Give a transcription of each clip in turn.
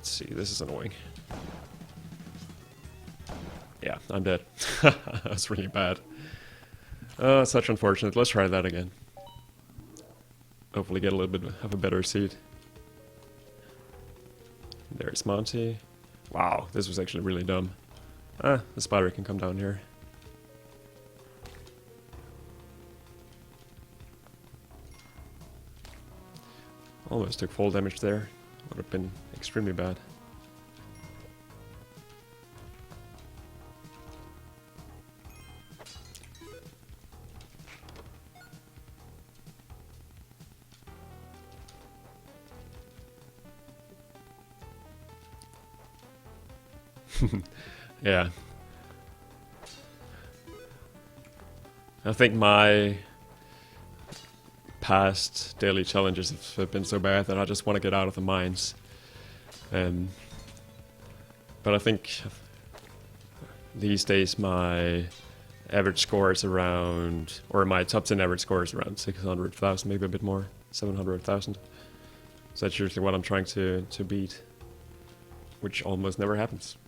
Let's see, this is annoying. Yeah, I'm dead. That's really bad. Such unfortunate. Let's try that again. Hopefully get a little bit of a better seat. There's Monty. Wow, this was actually really dumb. The spider can come down here. Almost took full damage there. Would have been extremely bad. Yeah. I think my past daily challenges have been so bad that I just want to get out of the mines. But I think these days my average score is around, or my top 10 average score is around 600,000, maybe a bit more, 700,000. So that's usually what I'm trying to beat, which almost never happens.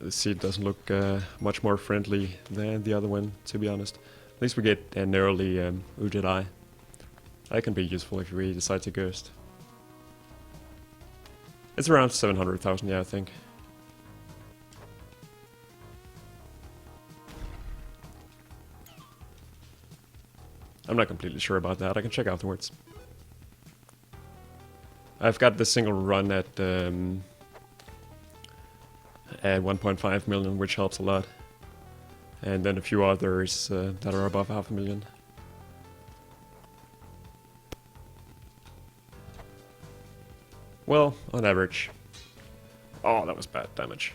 The seed doesn't look much more friendly than the other one, to be honest. At least we get an early Ujedi. That can be useful if we decide to ghost. It's around 700,000, yeah, I think. I'm not completely sure about that. I can check afterwards. I've got the single run at 1.5 million, which helps a lot. And then a few others that are above 500,000. Well, on average. Oh, that was bad damage.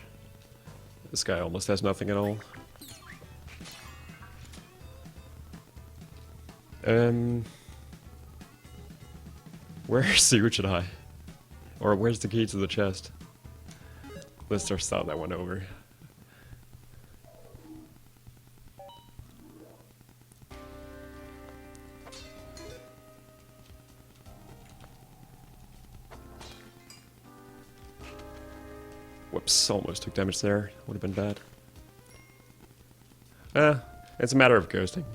This guy almost has nothing at all. Where's the Ujedi? Or where's the key to the chest? Let's just start that one over. Whoops, almost took damage there. Would have been bad. It's a matter of ghosting.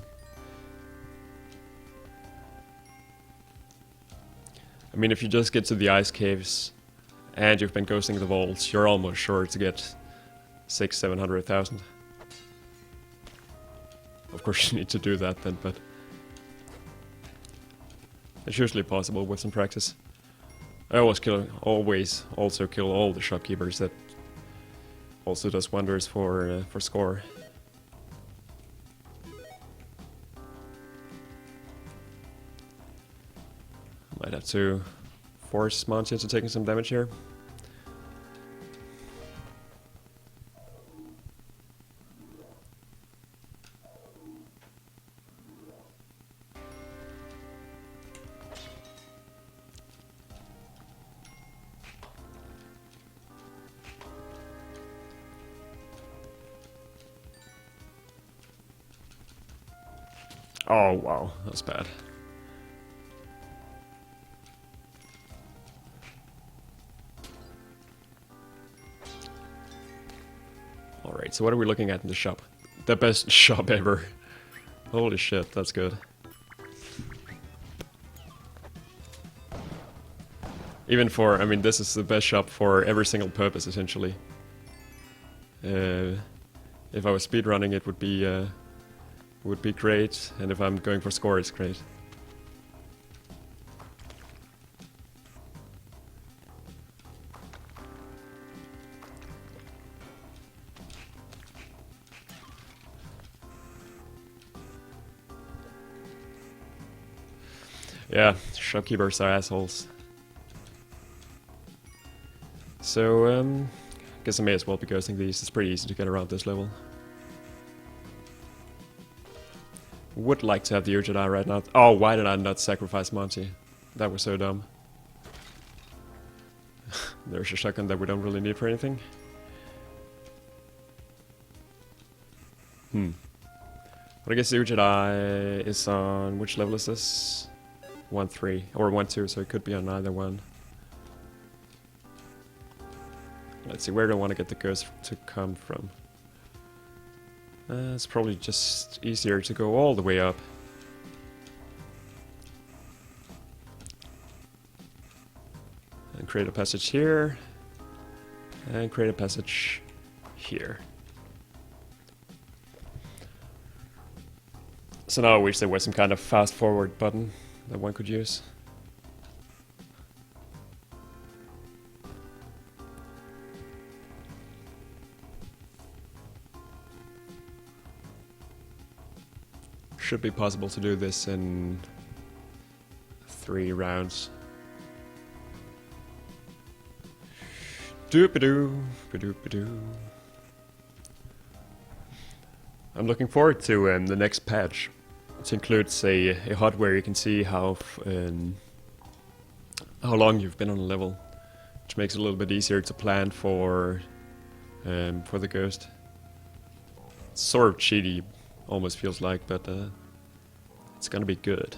I mean, if you just get to the ice caves and you've been ghosting the vaults, you're almost sure to get 600,000-700,000. Of course you need to do that then, but it's usually possible with some practice. I always also kill all the shopkeepers. That also does wonders for score. Might have to force Monty into taking some damage here. Oh wow, that's bad. Alright, so what are we looking at in the shop? The best shop ever. Holy shit, that's good. Even for, I mean, this is the best shop for every single purpose, essentially. If I was speedrunning, it would be great, and if I'm going for score, it's great. Yeah, shopkeepers are assholes. So, guess I may as well be ghosting these. It's pretty easy to get around this level. Would like to have the Ujedi right now. Oh, why did I not sacrifice Monty? That was so dumb. There's a shotgun that we don't really need for anything. But I guess the Ujedi is on... which level is this? 1-3. Or 1-2, so it could be on either one. Let's see, where do I want to get the ghost to come from? It's probably just easier to go all the way up. And create a passage here. And create a passage here. So now I wish there was some kind of fast forward button that one could use. Should be possible to do this in 3 rounds. Doop-a-doo, ba-doop-a-doo. I'm looking forward to the next patch. It includes a HUD where you can see how long you've been on a level, which makes it a little bit easier to plan for the ghost. It's sort of cheaty, almost feels like, but it's gonna be good.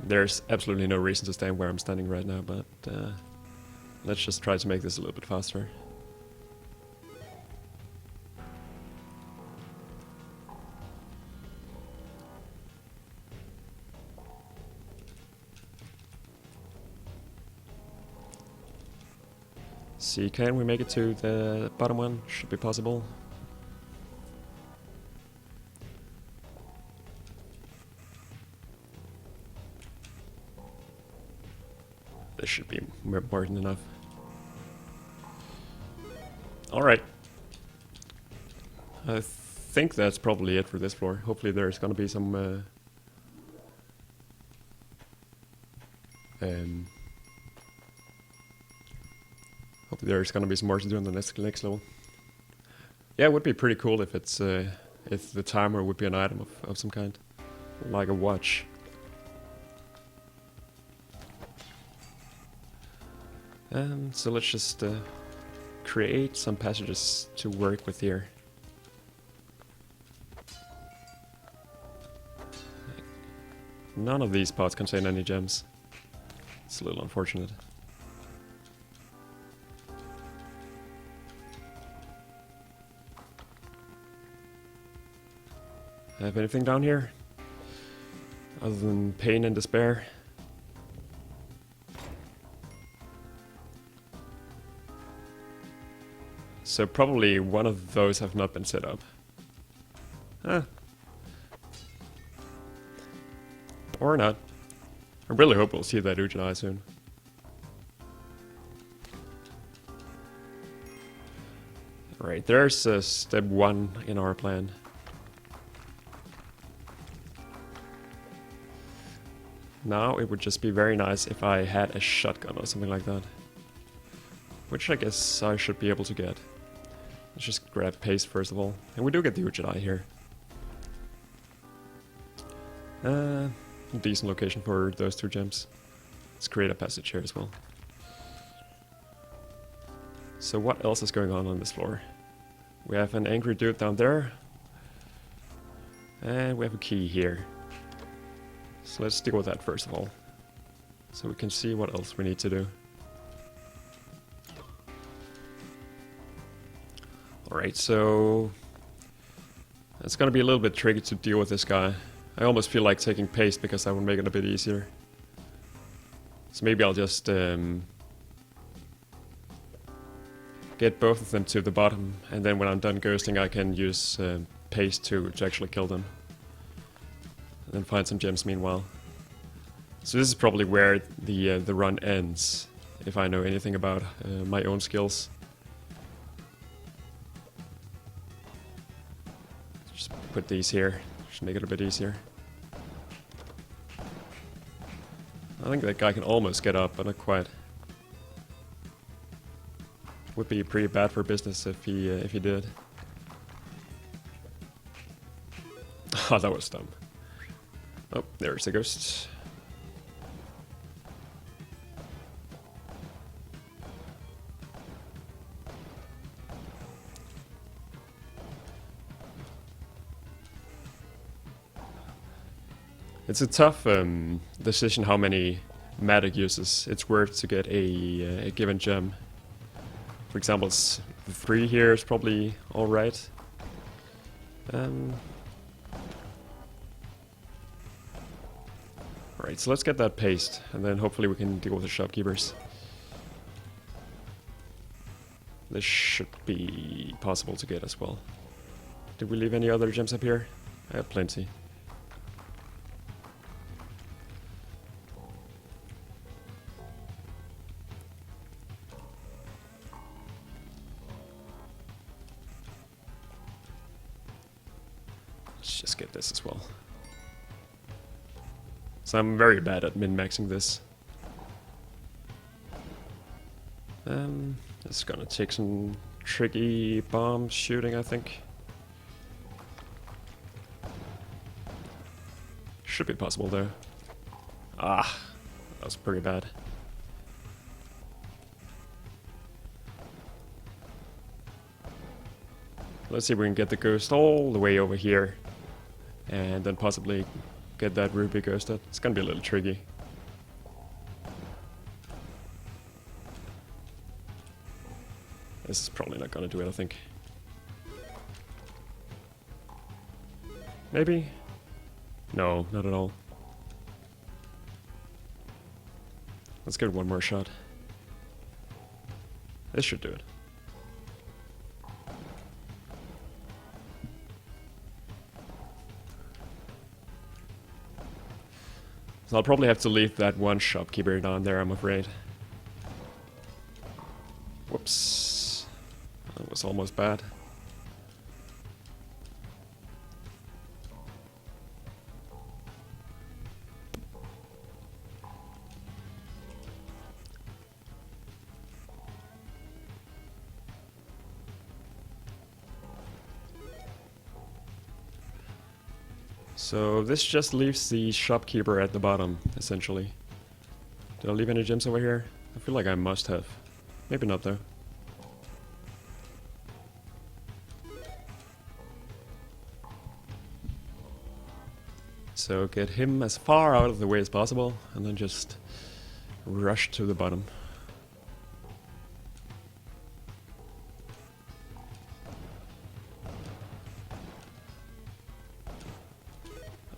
There's absolutely no reason to stand where I'm standing right now, but let's just try to make this a little bit faster. See, can we make it to the bottom one? Should be possible. This should be more than enough. Alright. I think that's probably it for this floor. Hopefully there's gonna be some hopefully there's gonna be some more to do on the next level. Yeah, it would be pretty cool if it's if the timer would be an item of some kind, like a watch. So let's just create some passages to work with here. None of these pots contain any gems. It's a little unfortunate. Have anything down here? Other than pain and despair? So probably one of those have not been set up. Huh. Or not. I really hope we'll see that Ujedi soon. Right, there's step 1 in our plan. Now it would just be very nice if I had a shotgun or something like that. Which I guess I should be able to get. Let's just grab paste first of all. And we do get the Ujedi here. Decent location for those 2 gems. Let's create a passage here as well. So what else is going on this floor? We have an angry dude down there. And we have a key here. So let's deal with that first of all. So we can see what else we need to do. Alright, so it's gonna be a little bit tricky to deal with this guy. I almost feel like taking paste because that would make it a bit easier. So maybe I'll just get both of them to the bottom, and then when I'm done ghosting I can use paste to actually kill them. And then find some gems meanwhile. So this is probably where the run ends, if I know anything about my own skills. Just put these here, should make it a bit easier. I think that guy can almost get up, but not quite. Would be pretty bad for business if he did. Oh, that was dumb. Oh, there's the ghost. It's a tough decision how many magic uses it's worth to get a given gem. For example, 3 here is probably alright. Alright, so let's get that paste, and then hopefully we can deal with the shopkeepers. This should be possible to get as well. Did we leave any other gems up here? I have plenty. Let's just get this as well. So I'm very bad at min-maxing this. It's gonna take some tricky bomb shooting, I think. Should be possible though. Ah, that was pretty bad. Let's see if we can get the ghost all the way over here. And then possibly get that ruby ghosted. It's gonna be a little tricky. This is probably not gonna do it, I think. Maybe? No, not at all. Let's give it one more shot. This should do it. So I'll probably have to leave that one shopkeeper down there, I'm afraid. Whoops. That was almost bad. So this just leaves the shopkeeper at the bottom, essentially. Did I leave any gems over here? I feel like I must have. Maybe not though. So get him as far out of the way as possible, and then just rush to the bottom.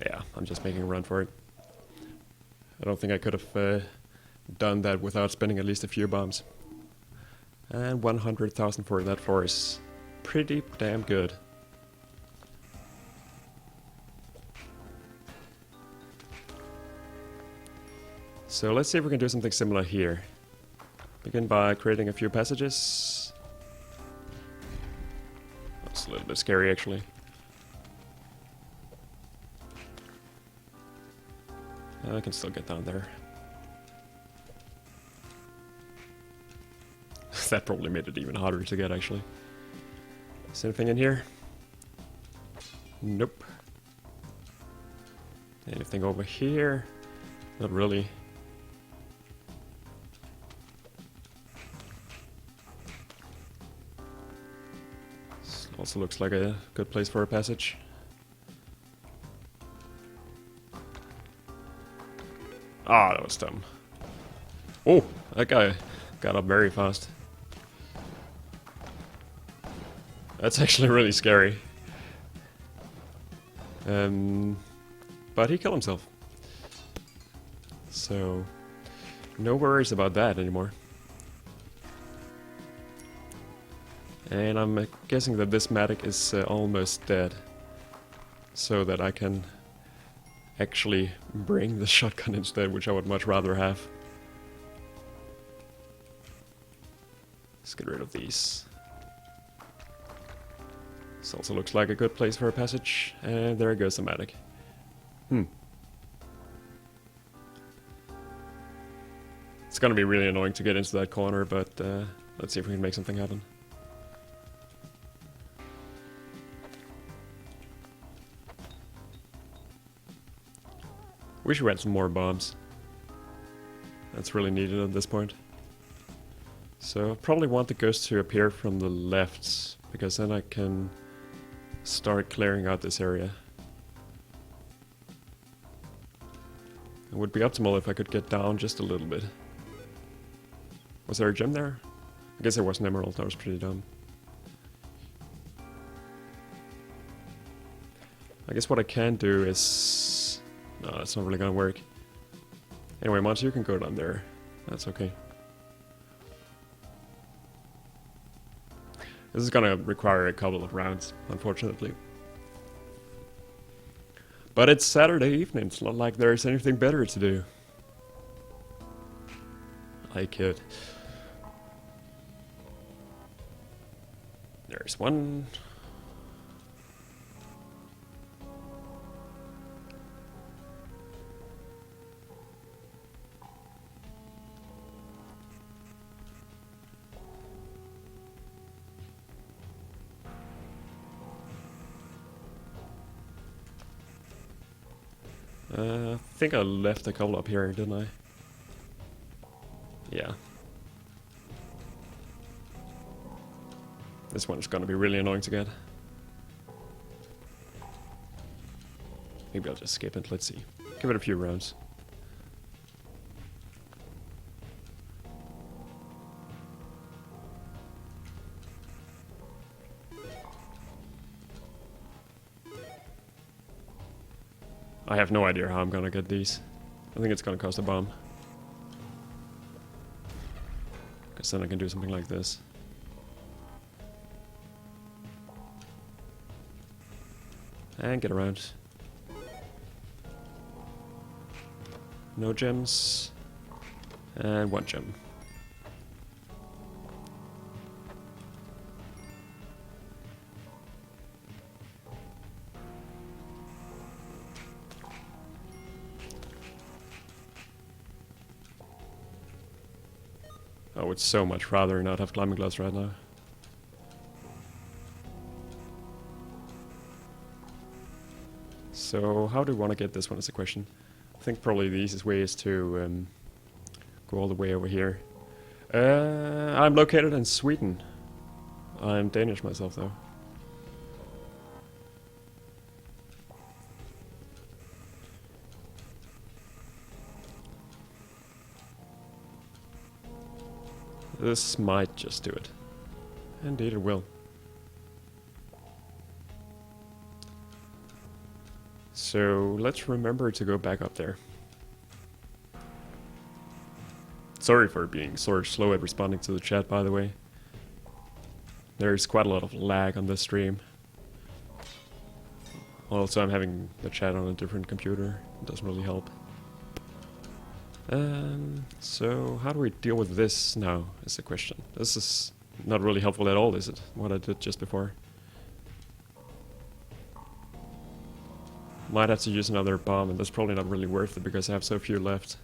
Yeah, I'm just making a run for it. I don't think I could have done that without spending at least a few bombs. And 100,000 for that floor is pretty damn good. So let's see if we can do something similar here. Begin by creating a few passages. That's a little bit scary actually. I can still get down there. That probably made it even harder to get actually. Is anything in here? Nope. Anything over here? Not really. This also looks like a good place for a passage. Ah, that was dumb. Oh, that guy got up very fast. That's actually really scary. But he killed himself. So, no worries about that anymore. And I'm guessing that this Matic is almost dead. So that I can actually bring the shotgun instead, which I would much rather have. Let's get rid of these. This also looks like a good place for a passage. And there goes the Matic. It's gonna be really annoying to get into that corner, but let's see if we can make something happen. Wish we had some more bombs. That's really needed at this point. So I probably want the ghost to appear from the left, because then I can start clearing out this area. It would be optimal if I could get down just a little bit. Was there a gem there? I guess there was an emerald. That was pretty dumb. I guess what I can do is... No, that's not really gonna work. Anyway, Mons, you can go down there. That's okay. This is gonna require a couple of rounds, unfortunately. But it's Saturday evening. It's not like there's anything better to do. I could. There's one. I think I left a couple up here, didn't I? Yeah. This one's gonna be really annoying to get. Maybe I'll just skip it, let's see. Give it a few rounds. I have no idea how I'm gonna get these. I think it's gonna cost a bomb. Because then I can do something like this. And get around. No gems. And one gem. I would so much rather not have climbing gloves right now. So how do we want to get this one is the question. I think probably the easiest way is to go all the way over here. I'm located in Sweden. I'm Danish myself though. This might just do it. Indeed it will. So let's remember to go back up there. Sorry for being sort of slow at responding to the chat, by the way. There's quite a lot of lag on this stream. Also, I'm having the chat on a different computer. It doesn't really help. So how do we deal with this now, is the question. This is not really helpful at all, is it? What I did just before. Might have to use another bomb, and that's probably not really worth it because I have so few left.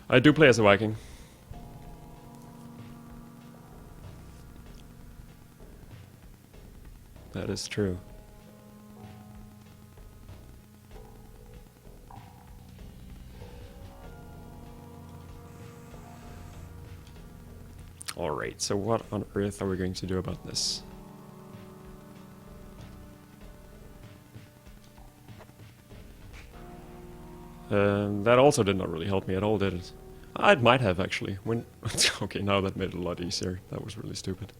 I do play as a Viking. That is true. Alright, so what on earth are we going to do about this? That also did not really help me at all, did it? It might have, actually. Okay, now that made it a lot easier. That was really stupid.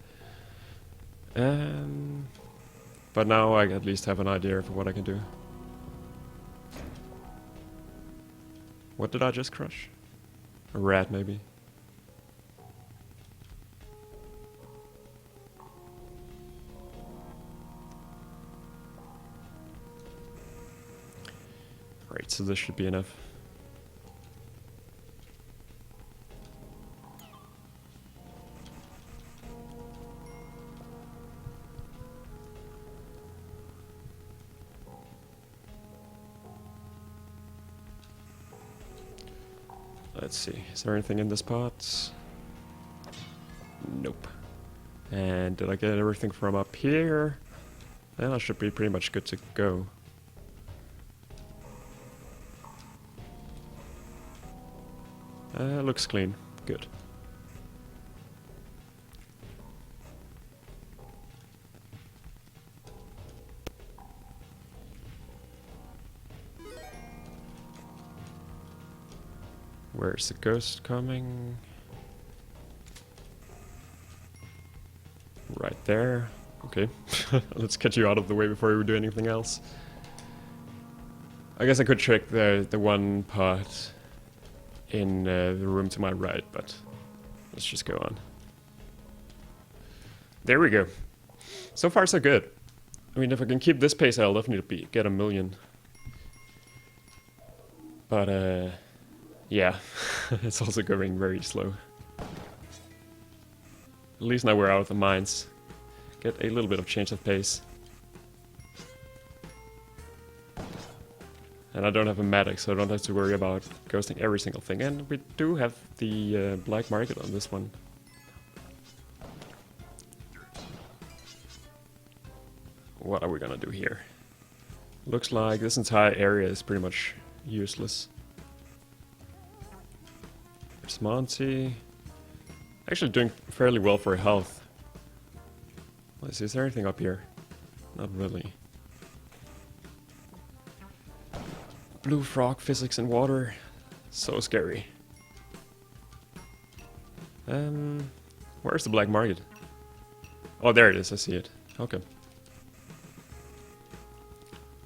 But now I at least have an idea of what I can do. What did I just crush? A rat, maybe? Right, so this should be enough. Let's see, is there anything in this pot? Nope. And did I get everything from up here? Then I should be pretty much good to go. Looks clean. Good. Where's the ghost coming? Right there. Okay. Let's get you out of the way before we do anything else. I guess I could check the one part in the room to my right, but let's just go on. There we go. So far so good. I mean, if I can keep this pace, I'll definitely get 1 million. But yeah, it's also going very slow. At least now we're out of the mines. Get a little bit of change of pace. And I don't have a medic, so I don't have to worry about ghosting every single thing. And we do have the black market on this one. What are we gonna do here? Looks like this entire area is pretty much useless. There's Monty. Actually doing fairly well for health. Let's see, is there anything up here? Not really. Blue frog, physics and water. So scary. Where's the black market? Oh, there it is, I see it. Okay.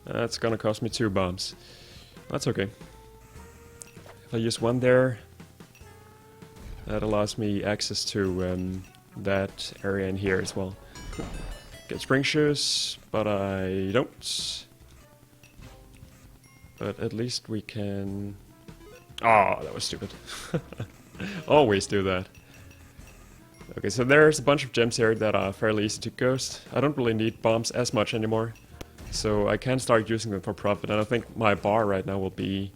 That's gonna cost me 2 bombs. That's okay. If I use one there, that allows me access to that area in here as well. Get spring shoes, but I don't. But at least we can... Oh, that was stupid. Always do that. Okay, so there's a bunch of gems here that are fairly easy to ghost. I don't really need bombs as much anymore, so I can start using them for profit. And I think my bar right now will be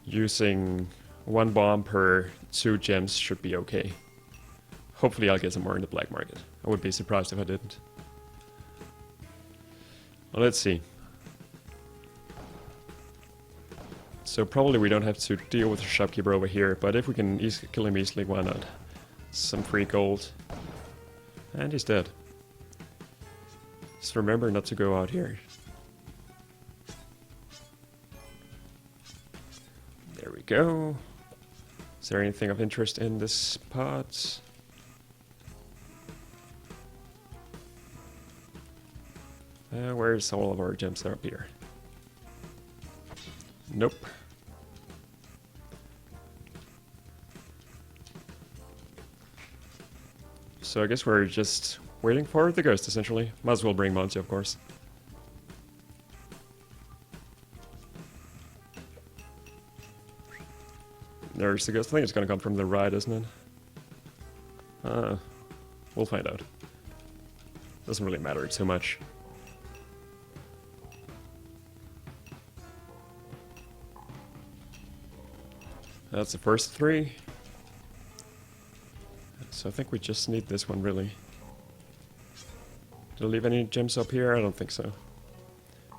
using 1 bomb per 2 gems should be okay. Hopefully I'll get some more in the black market. I would be surprised if I didn't. Well, let's see. So probably we don't have to deal with the shopkeeper over here, but if we can kill him easily, why not? Some free gold. And he's dead. Just remember not to go out here. There we go. Is there anything of interest in this spot? Where's all of our gems? They're up here. Nope. So I guess we're just waiting for the ghost, essentially. Might as well bring Monty, of course. There's the ghost. I think it's gonna come from the right, isn't it? We'll find out. Doesn't really matter too much. That's the first 3. So I think we just need this one, really. Did I leave any gems up here? I don't think so.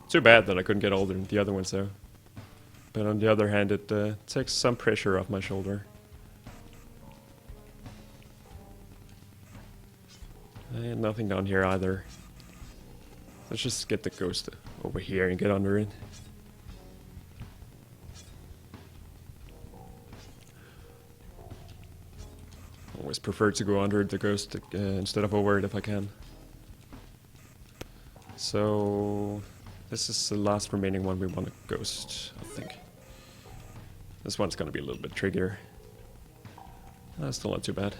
Too bad that I couldn't get all the other ones, though. But on the other hand, it takes some pressure off my shoulder. And nothing down here either. Let's just get the ghost over here and get under it. Always prefer to go under the ghost instead of over it if I can. So this is the last remaining one we want to ghost, I think. This one's gonna be a little bit trickier. Still not too bad.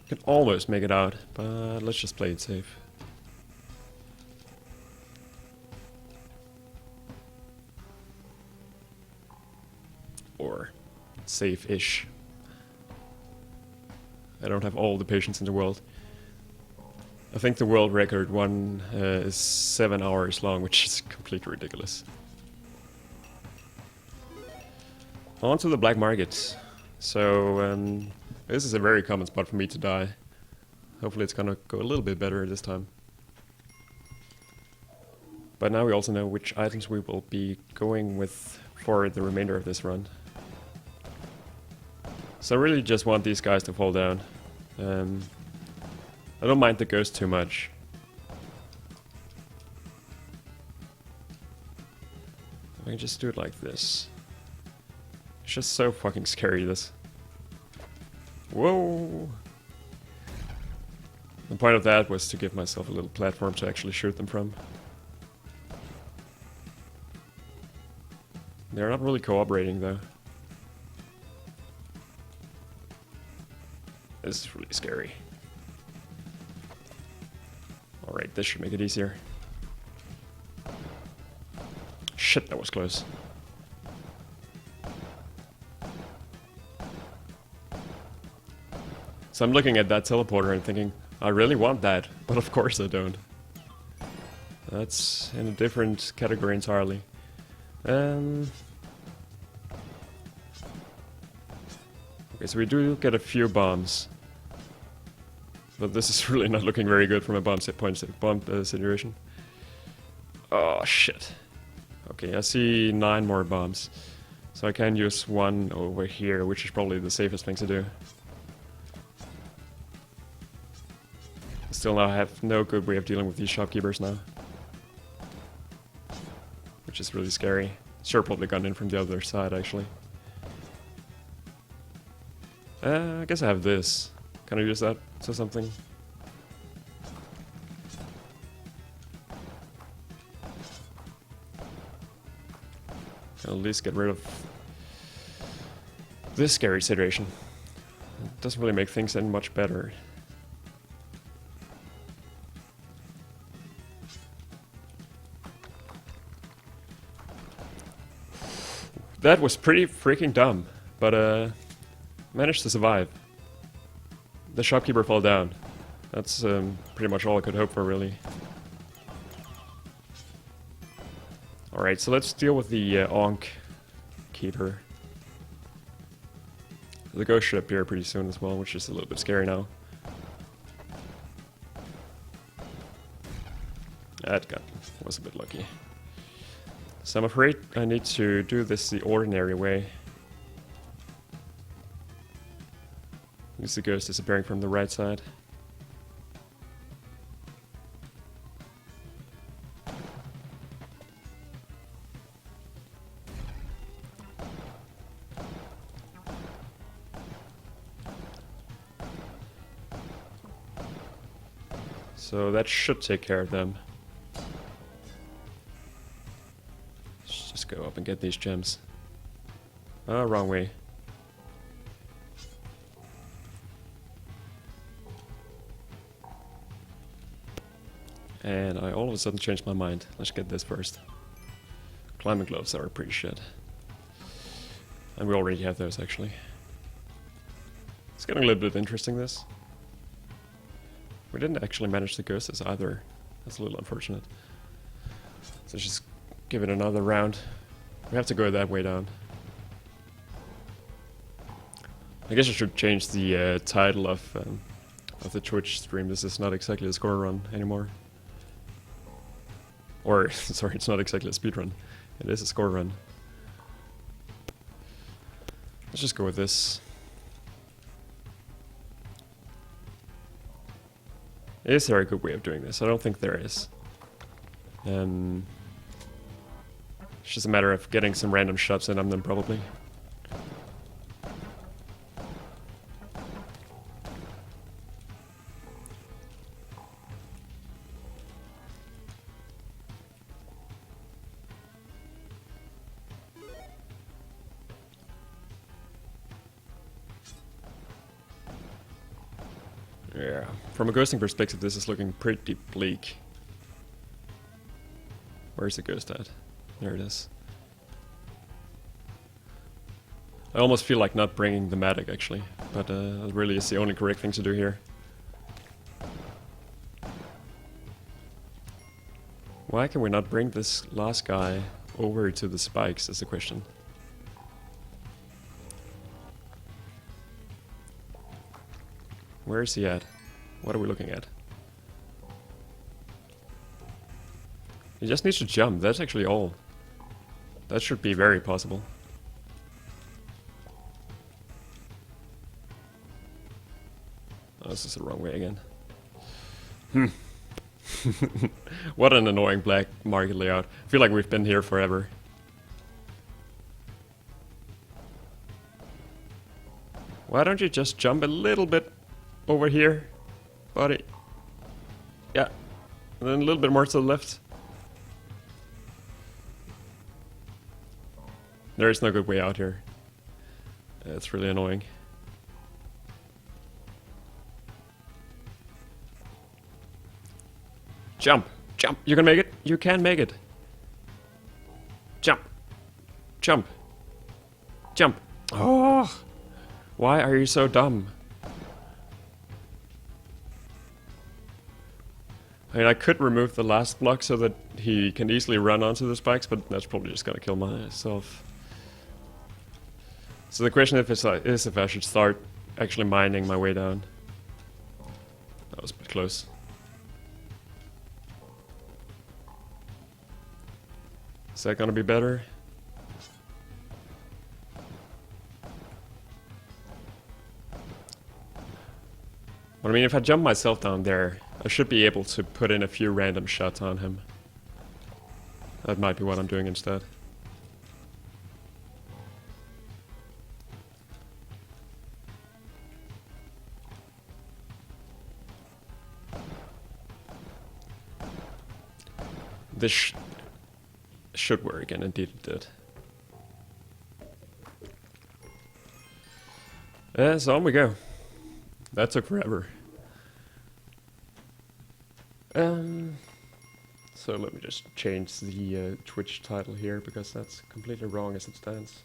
Can almost make it out, but let's just play it safe. Or safe-ish. I don't have all the patience in the world. I think the world record one is 7 hours long, which is completely ridiculous. On to the black market. So this is a very common spot for me to die. Hopefully it's gonna go a little bit better this time. But now we also know which items we will be going with for the remainder of this run. So I really just want these guys to fall down. I don't mind the ghost too much. I can just do it like this. It's just so fucking scary, this. Whoa! The point of that was to give myself a little platform to actually shoot them from. They're not really cooperating, though. This is really scary. Alright, this should make it easier. Shit, that was close. So I'm looking at that teleporter and thinking, I really want that, but of course I don't. That's in a different category entirely. Okay, so we do get a few bombs. But this is really not looking very good from a bomb situation. Oh, shit. Okay, I see 9 more bombs. So I can use one over here, which is probably the safest thing to do. Still now I have no good way of dealing with these shopkeepers now. Which is really scary. Sure, probably gone in from the other side, actually. I guess I have this. Can I use that to something? At least get rid of this scary situation. It doesn't really make things any much better. That was pretty freaking dumb, but managed to survive. The shopkeeper fell down. That's pretty much all I could hope for, really. Alright, so let's deal with the Ankh keeper. The ghost should appear pretty soon as well, which is a little bit scary now. That gun was a bit lucky. So I'm afraid I need to do this the ordinary way. Use the ghost disappearing from the right side. So that should take care of them. Let's just go up and get these gems. Oh, wrong way. And I all of a sudden changed my mind. Let's get this first. Climbing gloves are pretty shit. And we already have those, actually. It's getting a little bit interesting, this. We didn't actually manage the ghosts either. That's a little unfortunate. So let's just give it another round. We have to go that way down. I guess I should change the title of the Twitch stream. This is not exactly a score run anymore. Or, sorry, it's not exactly a speed run. It is a score run. Let's just go with this. Is there a good way of doing this? I don't think there is. It's just a matter of getting some random shots in on them, probably. Yeah, from a ghosting perspective, this is looking pretty bleak. Where's the ghost at? There it is. I almost feel like not bringing the Matic, actually, but that really is the only correct thing to do here. Why can we not bring this last guy over to the spikes, is the question. Where is he at? What are we looking at? He just needs to jump, that's actually all. That should be very possible. Oh, this is the wrong way again. What an annoying black market layout. I feel like we've been here forever. Why don't you just jump a little bit over here, buddy? Yeah. And then a little bit more to the left. There is no good way out here. It's really annoying. Jump! Jump! You can make it! You can make it! Jump! Jump! Jump! Oh! Why are you so dumb? I mean, I could remove the last block so that he can easily run onto the spikes, but that's probably just gonna kill myself. So the question is if I should start actually mining my way down. That was a bit close. Is that gonna be better? But I mean, if I jump myself down there, I should be able to put in a few random shots on him. That might be what I'm doing instead. This should work, and indeed it did. So on we go. That took forever. So let me just change the Twitch title here, because that's completely wrong as it stands.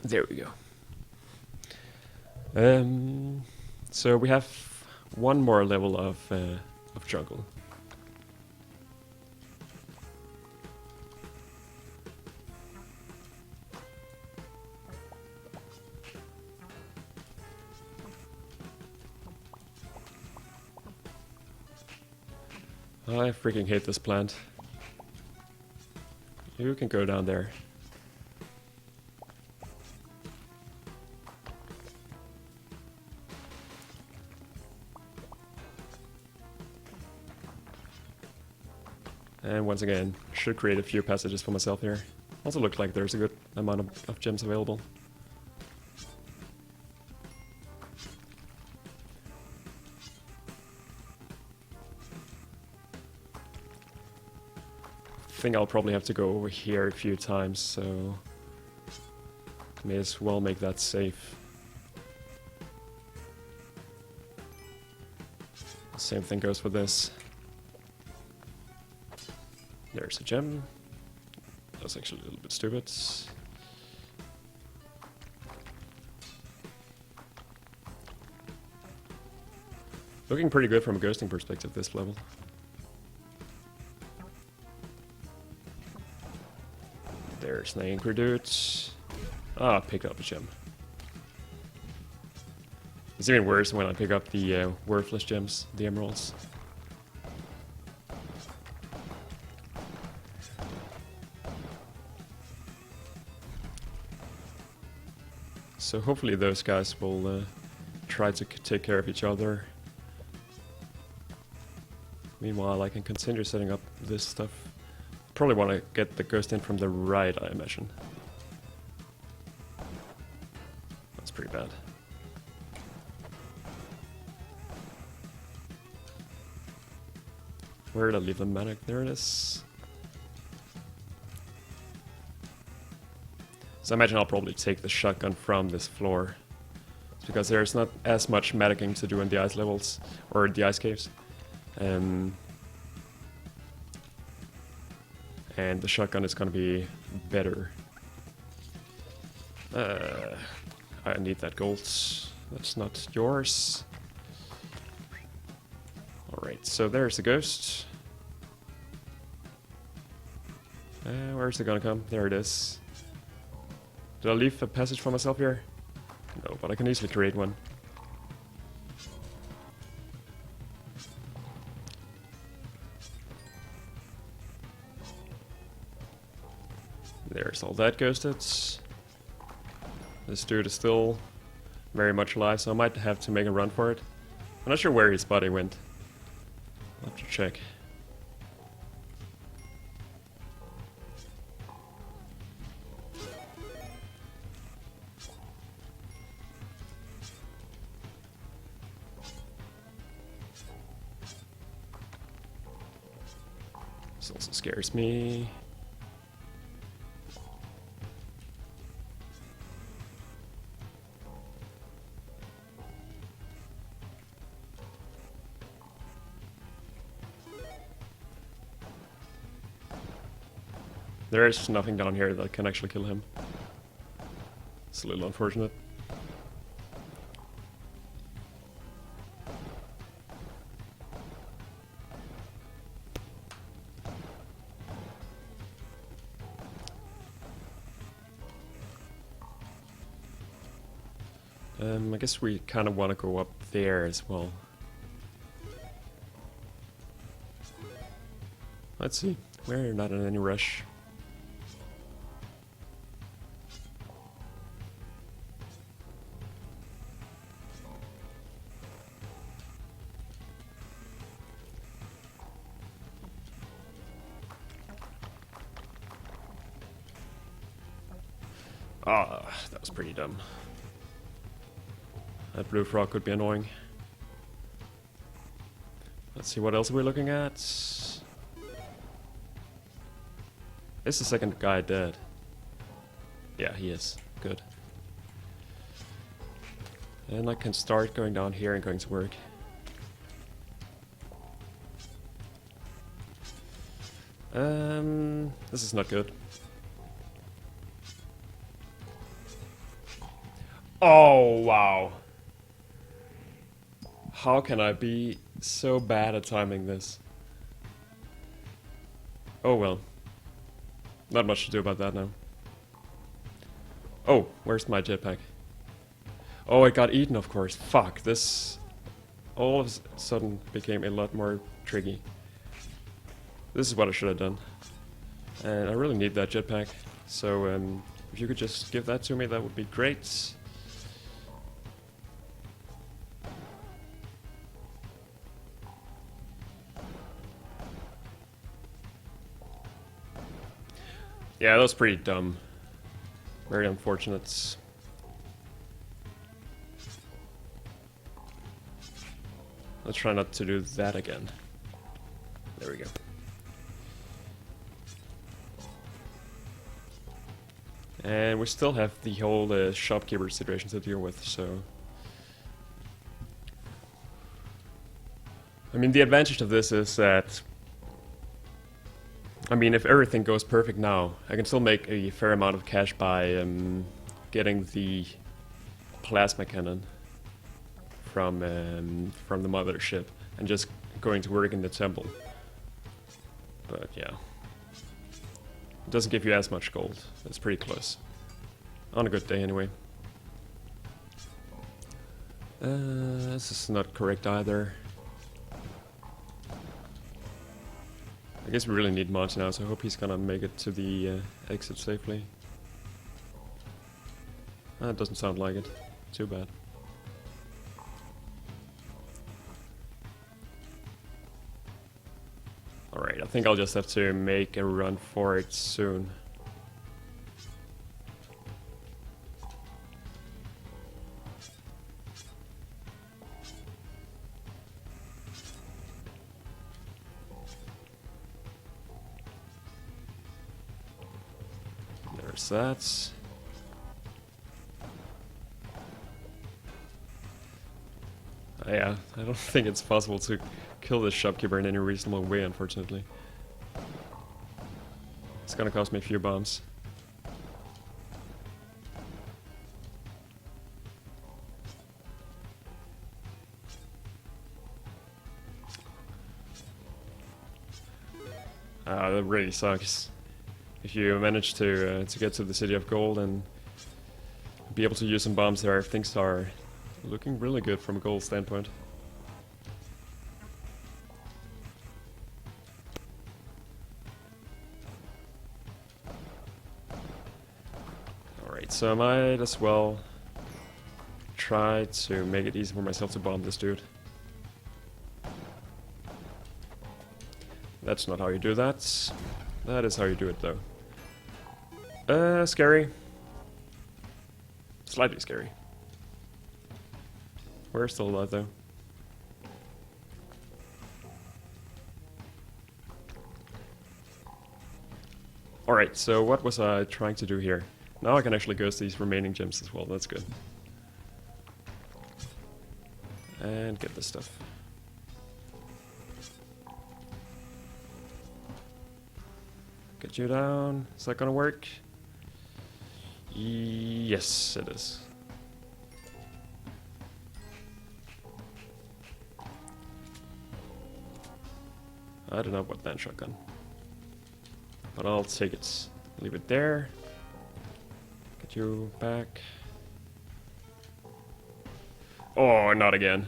There we go. So we have one more level of jungle. I freaking hate this plant. You can go down there. And once again, should create a few passages for myself here. Also looks like there's a good amount of gems available. I think I'll probably have to go over here a few times, so may as well make that safe. Same thing goes for this. There's a gem. That's actually a little bit stupid. Looking pretty good from a ghosting perspective this level. There's the anchor dudes. Ah, pick up a gem. It's even worse when I pick up the worthless gems, the emeralds. So hopefully those guys will try to take care of each other. Meanwhile, I can continue setting up this stuff. Probably want to get the ghost in from the right, I imagine. That's pretty bad. Where did I leave the medic? There it is. So I imagine I'll probably take the shotgun from this floor. It's because there's not as much medicing to do in the ice levels, or the ice caves. And the shotgun is gonna be better. I need that gold. That's not yours. Alright, so there's the ghost. Where's it gonna come? There it is. Did I leave a passage for myself here? No, but I can easily create one. There's all that ghosted. This dude is still very much alive, so I might have to make a run for it. I'm not sure where his body went. I'll have to check. This also scares me. There is nothing down here that can actually kill him. It's a little unfortunate. I guess we kind of want to go up there as well. Let's see. We're not in any rush. Ah, that was pretty dumb. That blue frog could be annoying. Let's see what else we're looking at. Is the second guy dead? Yeah, he is. Good. And I can start going down here and going to work. This is not good. Oh, wow. How can I be so bad at timing this? Oh well. Not much to do about that now. Oh, where's my jetpack? Oh, it got eaten, of course. Fuck, this all of a sudden became a lot more tricky. This is what I should have done. And I really need that jetpack. So, if you could just give that to me, that would be great. Yeah, that was pretty dumb. Very unfortunate. Let's try not to do that again. There we go. And we still have the whole shopkeeper situation to deal with, so... I mean, the advantage of this is that... I mean, if everything goes perfect now, I can still make a fair amount of cash by getting the plasma cannon from the mothership and just going to work in the temple. But yeah, it doesn't give you as much gold. It's pretty close. On a good day, anyway. This is not correct either. I guess we really need Monty now, so I hope he's gonna make it to the exit safely. That doesn't sound like it. Too bad. Alright, I think I'll just have to make a run for it soon. There's that. Yeah, I don't think it's possible to kill this shopkeeper in any reasonable way, unfortunately. It's gonna cost me a few bombs. That really sucks. If you manage to get to the City of Gold and be able to use some bombs there, things are looking really good from a gold standpoint. Alright, so I might as well try to make it easy for myself to bomb this dude. That's not how you do that. That is how you do it, though. Scary. Slightly scary. We're still alive, though. Alright, so what was I trying to do here? Now I can actually ghost these remaining gems as well, that's good. And get this stuff. Get you down. Is that gonna work? Yes, it is. I do not want that shotgun. But I'll take it. Leave it there. Get you back. Oh, not again.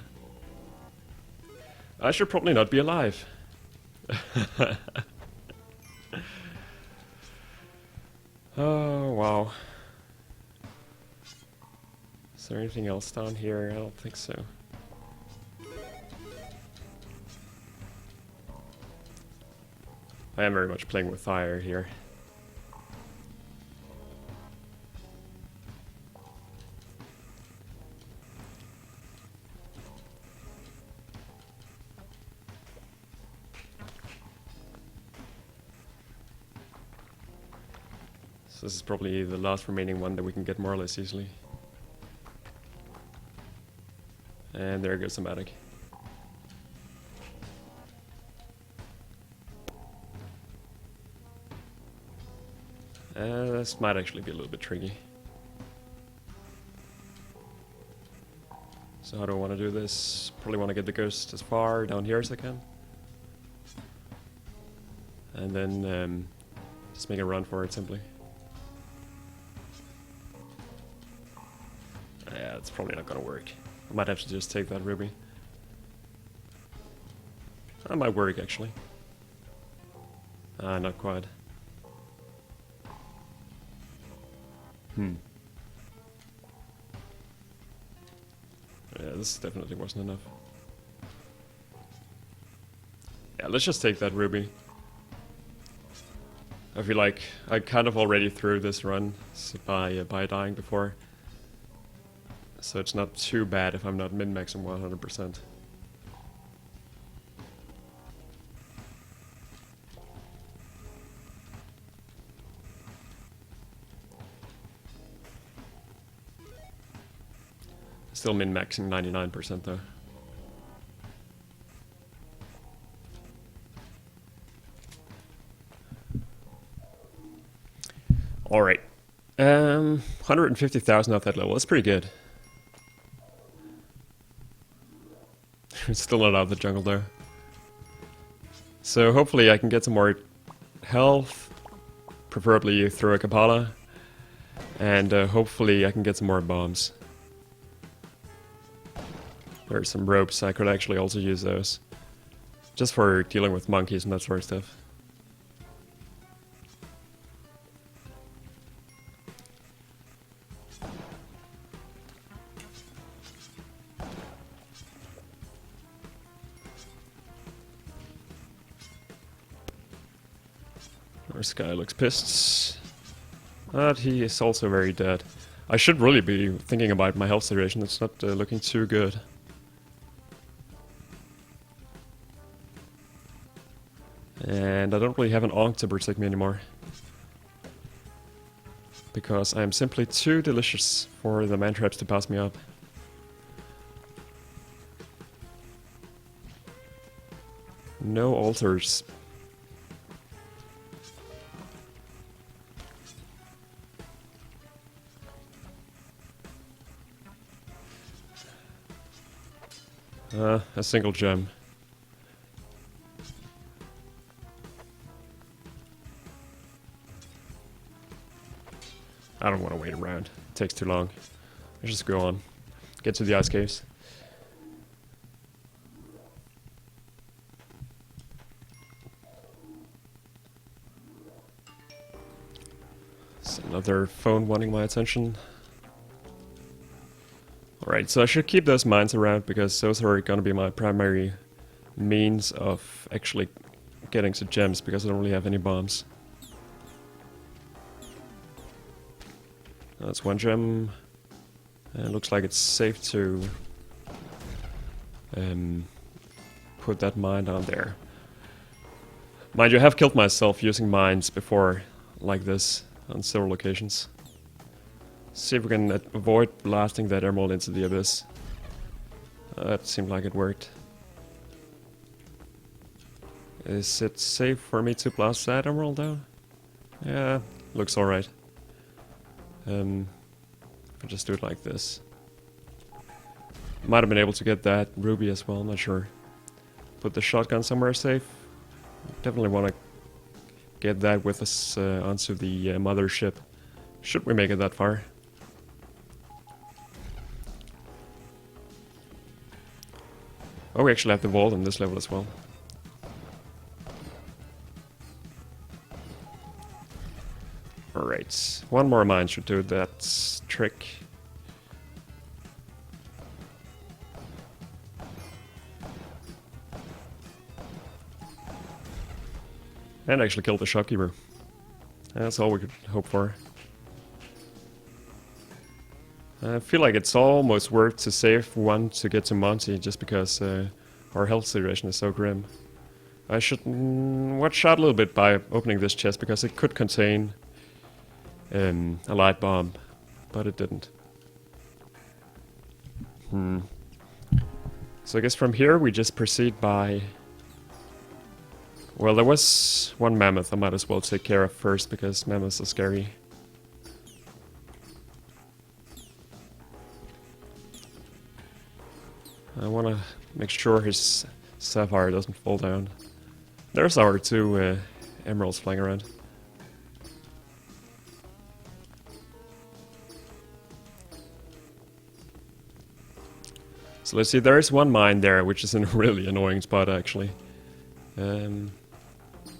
I should probably not be alive. Oh, wow. Is there anything else down here? I don't think so. I am very much playing with fire here. So this is probably the last remaining one that we can get more or less easily. And there goes the medic. This might actually be a little bit tricky. So how do I want to do this? Probably want to get the ghost as far down here as I can. And then just make a run for it simply. Yeah, it's probably not gonna work. I might have to just take that ruby. That might work actually. Not quite. Yeah, this definitely wasn't enough. Yeah, let's just take that ruby. I feel like I kind of already threw this run by dying before. So it's not too bad if I'm not min-maxing 100%. Still min-maxing 99% though. Alright. 150,000 off that level. That's pretty good. Still not out of the jungle though. So hopefully I can get some more health. Preferably through a Kapala. And hopefully I can get some more bombs. There's some ropes, I could actually also use those. Just for dealing with monkeys and that sort of stuff. This guy looks pissed. But he is also very dead. I should really be thinking about my health situation, it's not looking too good. And I don't really have an Ankh to protect me anymore. Because I am simply too delicious for the man-traps to pass me up. No altars. A single gem. I don't want to wait around. It takes too long. Let's just go on. Get to the ice caves. It's another phone wanting my attention. Alright, so I should keep those mines around because those are gonna be my primary means of actually getting to gems because I don't really have any bombs. That's one gem. And it looks like it's safe to put that mine down there. Mind you, I have killed myself using mines before like this on several occasions. See if we can avoid blasting that emerald into the abyss. That seemed like it worked. Is it safe for me to blast that emerald down? Yeah, looks alright. If I just do it like this. Might have been able to get that ruby as well, I'm not sure. Put the shotgun somewhere safe. Definitely want to get that with us onto the mothership. Should we make it that far? Oh, we actually have the vault on this level as well. Alright, one more mine should do that trick. And actually killed the shopkeeper. That's all we could hope for. I feel like it's almost worth to save one to get to Monty just because our health situation is so grim. I should watch out a little bit by opening this chest because it could contain a light bomb, but it didn't. So I guess from here we just proceed by... Well, there was one mammoth I might as well take care of first because mammoths are scary. I want to make sure his sapphire doesn't fall down. There's our two emeralds flying around. So let's see, there is one mine there, which is in a really annoying spot actually. And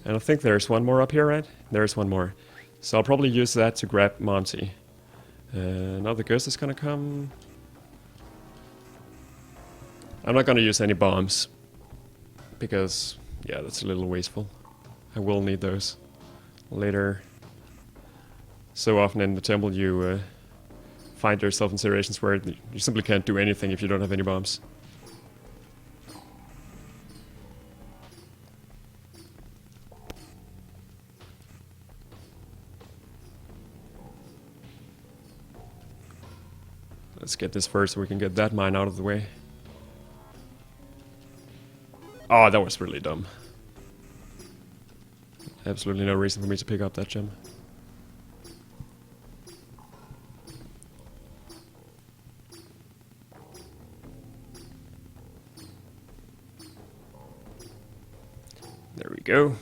I think there's one more up here, right? There's one more. So I'll probably use that to grab Monty. Now the ghost is gonna come. I'm not gonna use any bombs. Because, yeah, that's a little wasteful. I will need those later. So often in the temple you find yourself in situations where you simply can't do anything if you don't have any bombs. Let's get this first so we can get that mine out of the way. Oh, that was really dumb. Absolutely no reason for me to pick up that gem. There we go.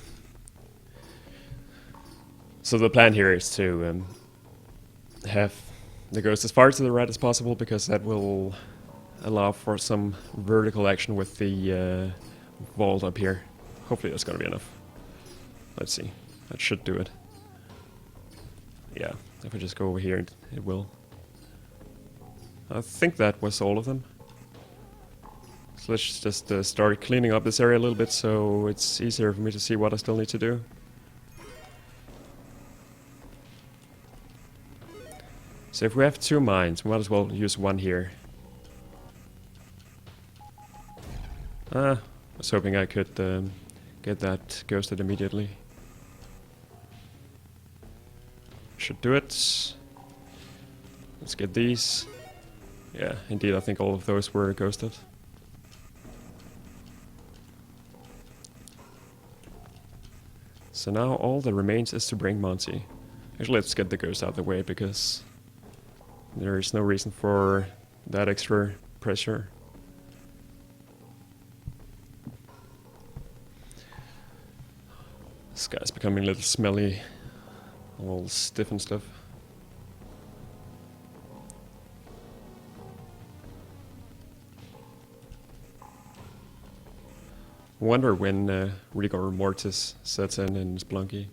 So the plan here is to have the ghost as far to the right as possible because that will allow for some vertical action with the vault up here. Hopefully that's gonna be enough. Let's see. That should do it. Yeah, if I just go over here, it will. I think that was all of them. So let's just start cleaning up this area a little bit so it's easier for me to see what I still need to do. So if we have two mines, we might as well use one here. I was hoping I could get that ghosted immediately. Should do it. Let's get these. Yeah, indeed, I think all of those were ghosted. So now all that remains is to bring Monty. Actually, let's get the ghost out of the way because there is no reason for that extra pressure. This guy's becoming a little smelly, all stiff and stuff. Wonder when rigor mortis sets in Spelunky.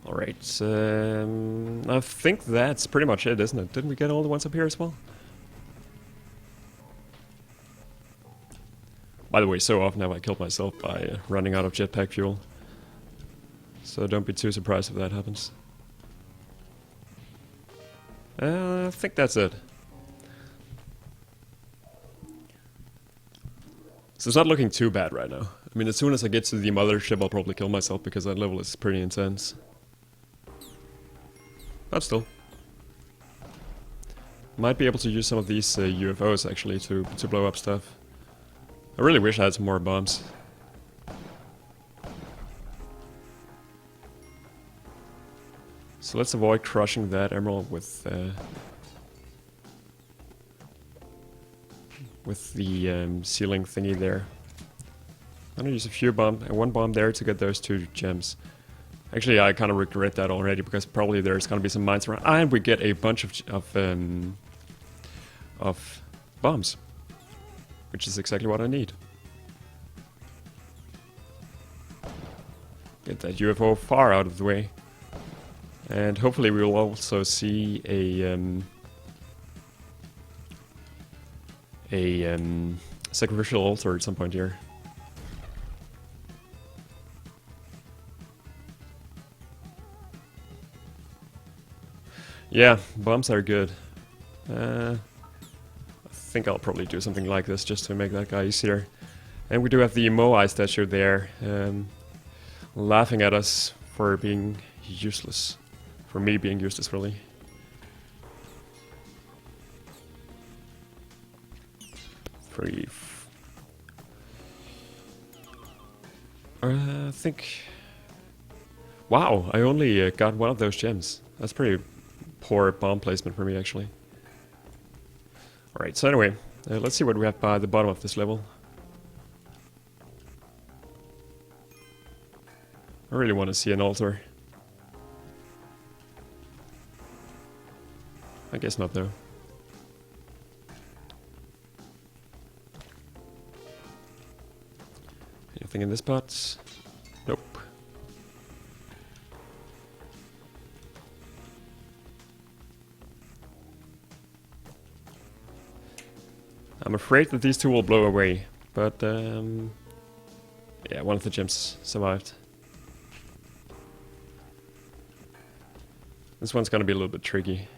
Alright, I think that's pretty much it, isn't it? Didn't we get all the ones up here as well? By the way, so often have I killed myself by running out of jetpack fuel. So don't be too surprised if that happens. I think that's it. So it's not looking too bad right now. I mean, as soon as I get to the mothership, I'll probably kill myself because that level is pretty intense. But still. Might be able to use some of these UFOs actually to blow up stuff. I really wish I had some more bombs. So let's avoid crushing that emerald with the ceiling thingy there. I'm gonna use a few one bomb there to get those 2 gems. Actually, I kind of regret that already because probably there's gonna be some mines around, and we get a bunch of bombs, which is exactly what I need. Get that UFO far out of the way, and hopefully we will also see a sacrificial altar at some point here. Yeah, bombs are good. I think I'll probably do something like this just to make that guy easier. And we do have the Moai statue there, laughing at us for being useless. For me being useless, really. I think... Wow, I only got one of those gems. That's pretty poor bomb placement for me, actually. Alright, so anyway, let's see what we have by the bottom of this level. I really want to see an altar. I guess not, though. Anything in this pot? Nope. I'm afraid that these 2 will blow away, but yeah, one of the gems survived. This one's gonna be a little bit tricky.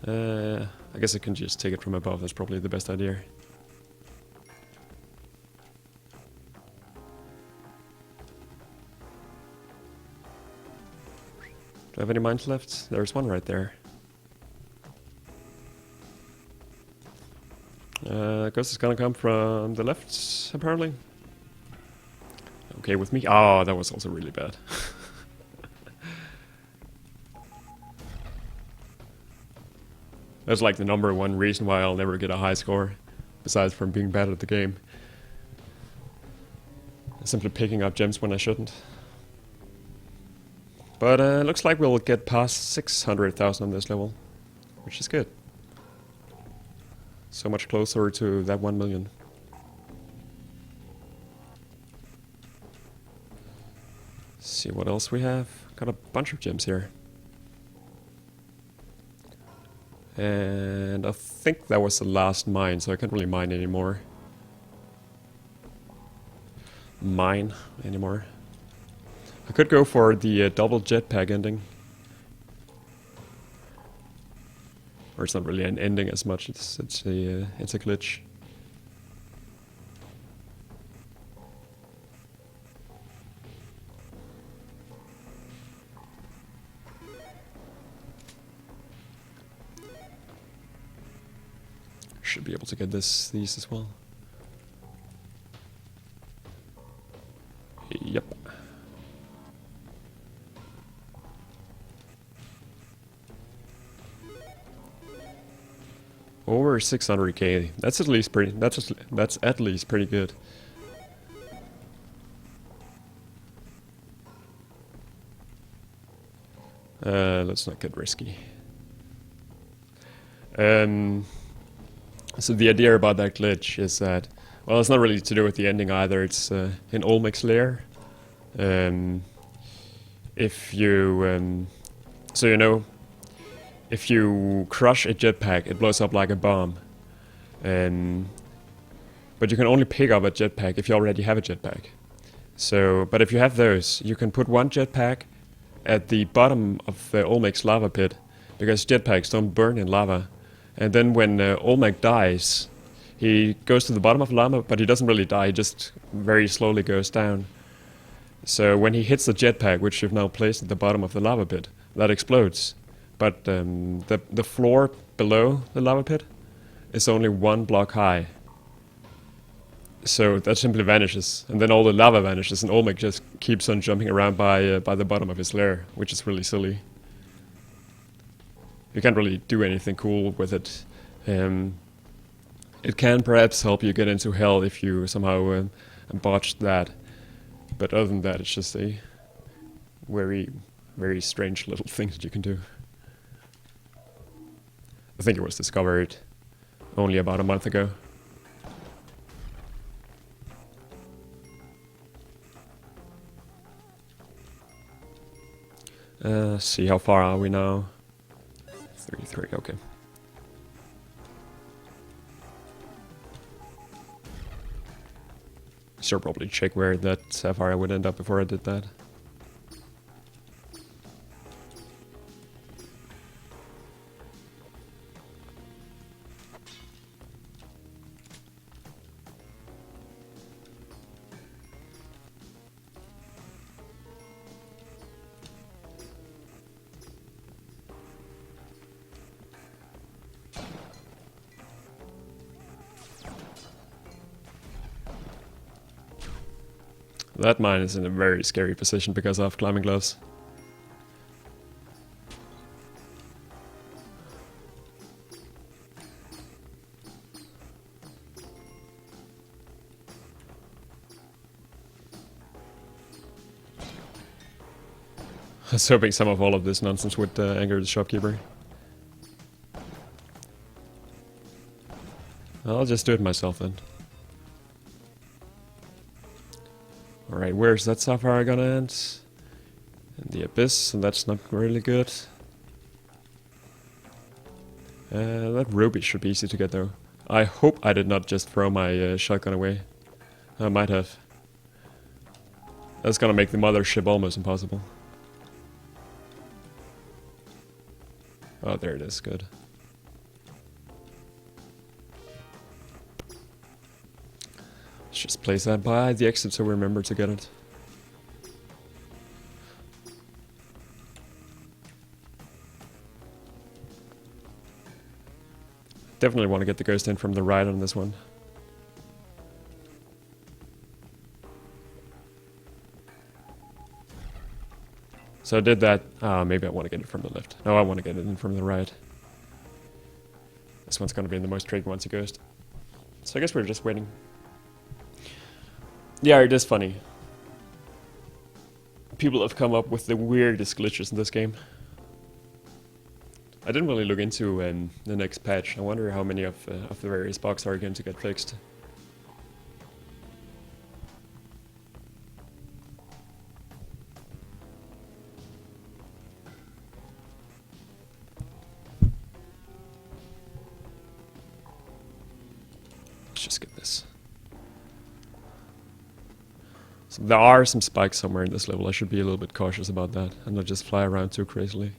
I guess I can just take it from above, that's probably the best idea. Do I have any mines left? There's one right there. I guess it's gonna come from the left, apparently. Okay with me. Oh, that was also really bad. That's like the #1 reason why I'll never get a high score, besides from being bad at the game. Simply picking up gems when I shouldn't. But looks like we'll get past 600,000 on this level, which is good. So much closer to that 1 million. See what else we have. Got a bunch of gems here. And I think that was the last mine, so I can't really mine anymore. I could go for the double jetpack ending. Or it's not really an ending as much, it's a glitch. Should be able to get these as well. Yep. Over 600k. That's at least pretty. That's at least pretty good. Let's not get risky. So the idea about that glitch is that, well, it's not really to do with the ending either. It's in Olmec's lair. It if you so you know, if you crush a jetpack, it blows up like a bomb. But you can only pick up a jetpack if you already have a jetpack. So, but if you have those, you can put one jetpack at the bottom of the Olmec's lava pit, because jetpacks don't burn in lava. And then when Olmec dies, he goes to the bottom of lava, but he doesn't really die, he just very slowly goes down. So when he hits the jetpack, which you've now placed at the bottom of the lava pit, that explodes. But the floor below the lava pit is only 1 block high. So that simply vanishes, and then all the lava vanishes, and Olmec just keeps on jumping around by the bottom of his lair, which is really silly. You can't really do anything cool with it. It can perhaps help you get into hell if you somehow botched that, but other than that, it's just a very, very strange little thing that you can do. I think it was discovered only about a month ago. See, how far are we now? 33, okay. Should probably check where that sapphire would end up before I did that. That mine is in a very scary position because of climbing gloves. I was hoping some of all of this nonsense would anger the shopkeeper. I'll just do it myself then. Alright, where's that sapphire gonna end? In the abyss, and that's not really good. That ruby should be easy to get though. I hope I did not just throw my shotgun away. I might have. That's gonna make the mothership almost impossible. Oh, there it is, good. Let's just place that by the exit so we remember to get it. Definitely want to get the ghost in from the right on this one. So I did that. Maybe I want to get it from the left. No, I want to get it in from the right. This one's going to be in the most tricky once a ghost. So I guess we're just waiting. Yeah, it is funny. People have come up with the weirdest glitches in this game. I didn't really look into the next patch. I wonder how many of the various bugs are going to get fixed. Let's just get this. So there are some spikes somewhere in this level. I should be a little bit cautious about that and not just fly around too crazily.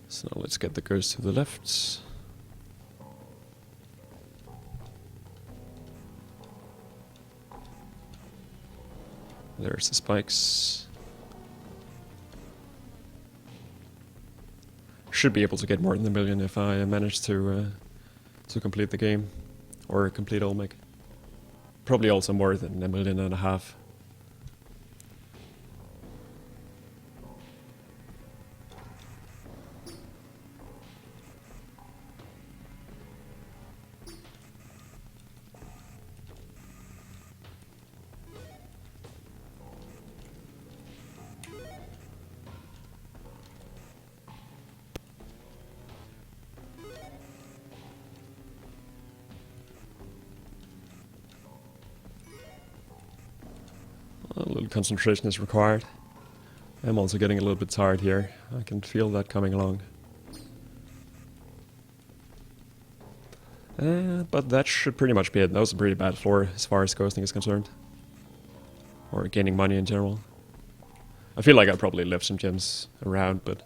So now let's get the ghost to the left. There's the spikes. Should be able to get more than 1 million if I manage to complete the game, or complete Olmec. Probably also more than 1.5 million. little concentration is required. I'm also getting a little bit tired here. I can feel that coming along. But that should pretty much be it. That was a pretty bad floor as far as coasting is concerned. Or gaining money in general. I feel like I probably left some gems around, but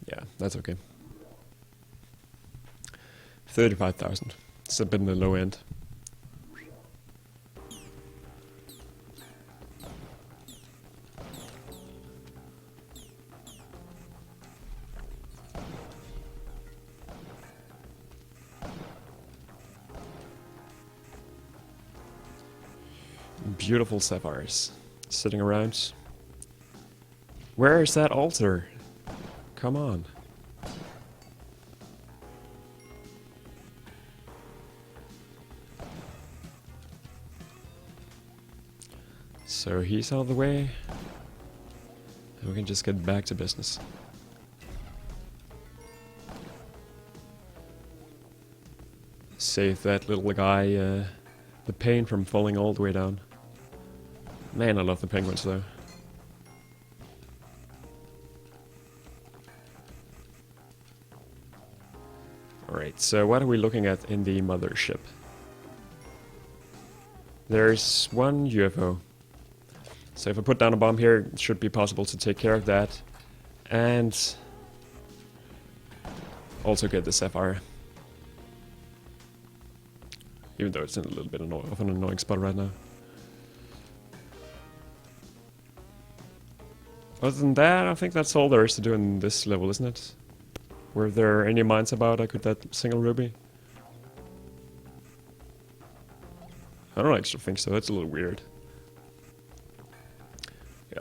yeah, that's okay. 35,000. It's a bit in the low end. Beautiful sapphires sitting around. Where is that altar? Come on. So he's out of the way. And we can just get back to business. Save that little guy the pain from falling all the way down. Man, I love the penguins though. Alright, so what are we looking at in the mothership? There's one UFO. So if I put down a bomb here, it should be possible to take care of that. And also get the sapphire. Even though it's in a little bit of an annoying spot right now. Other than that, I think that's all there is to do in this level, isn't it? Were there any mines about I could that single ruby? I don't actually think so, that's a little weird.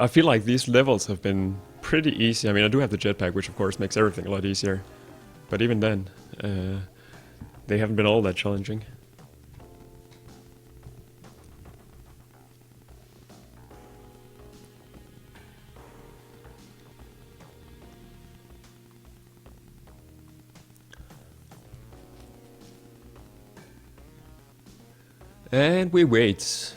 I feel like these levels have been pretty easy. I mean, I do have the jetpack, which of course makes everything a lot easier. But even then, they haven't been all that challenging. And we wait.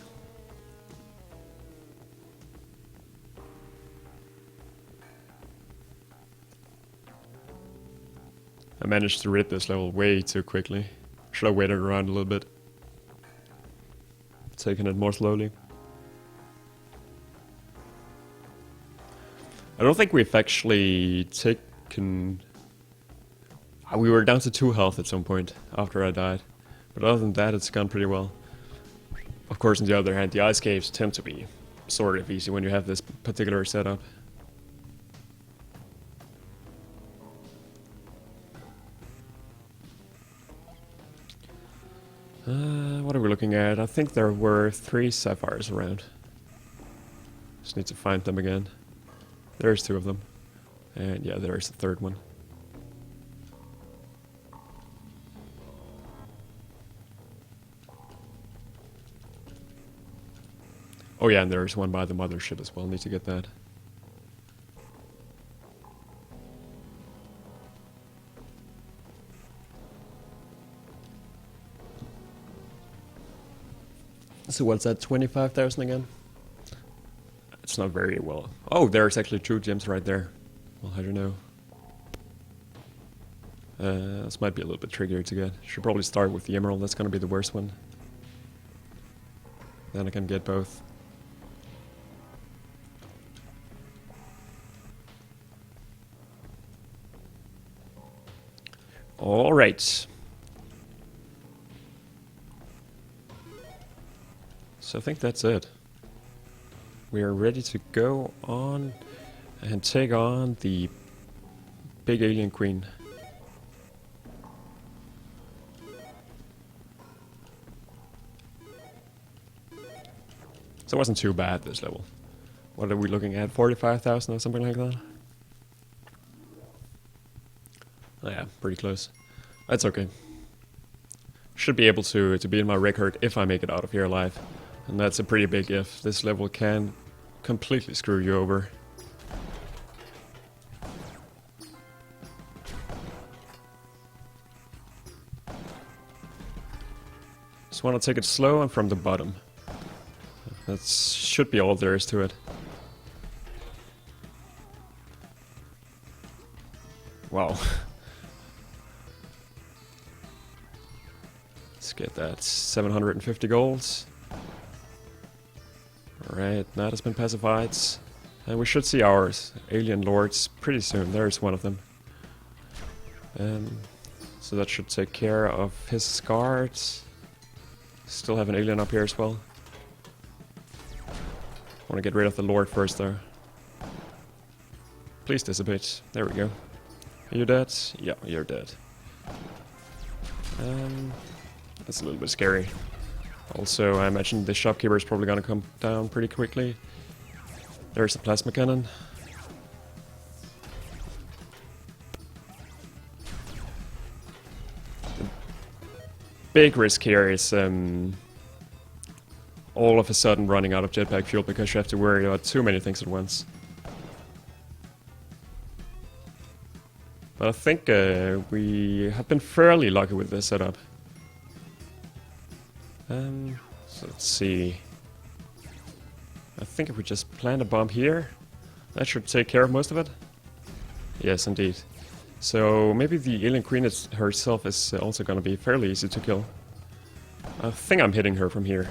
I managed to rip this level way too quickly. Should have waited around a little bit. Taking it more slowly. I don't think we've actually taken... We were down to 2 health at some point after I died. But other than that, it's gone pretty well. Of course, on the other hand, the ice caves tend to be sort of easy when you have this particular setup. What are we looking at? I think there were 3 sapphires around. Just need to find them again. There's 2 of them. And yeah, there's the 3rd one. Oh yeah, and there's one by the mothership as well. Need to get that. So what's that, 25,000 again? It's not very well. Oh, there's actually 2 gems right there. Well, how do you know? This might be a little bit trickier to get. Should probably start with the emerald. That's gonna be the worst one. Then I can get both. All right. So I think that's it. We are ready to go on and take on the big alien queen. So it wasn't too bad this level. What are we looking at? 45,000 or something like that? Oh yeah, pretty close. That's okay. Should be able to beat my record if I make it out of here alive. And that's a pretty big if. This level can completely screw you over. Just want to take it slow and from the bottom. That should be all there is to it. Wow. Let's get that 750 golds. Alright, that has been pacified. And we should see our alien lords pretty soon. There's one of them. So that should take care of his guards. Still have an alien up here as well. Want to get rid of the lord first though. Please dissipate. There we go. Are you dead? Yeah, you're dead. That's a little bit scary. Also, I imagine the shopkeeper is probably gonna come down pretty quickly. There's the plasma cannon. The big risk here is all of a sudden running out of jetpack fuel because you have to worry about too many things at once. But I think we have been fairly lucky with this setup. So let's see. I think if we just plant a bomb here, that should take care of most of it. Yes, indeed. So maybe the alien queen herself is also going to be fairly easy to kill. I think I'm hitting her from here.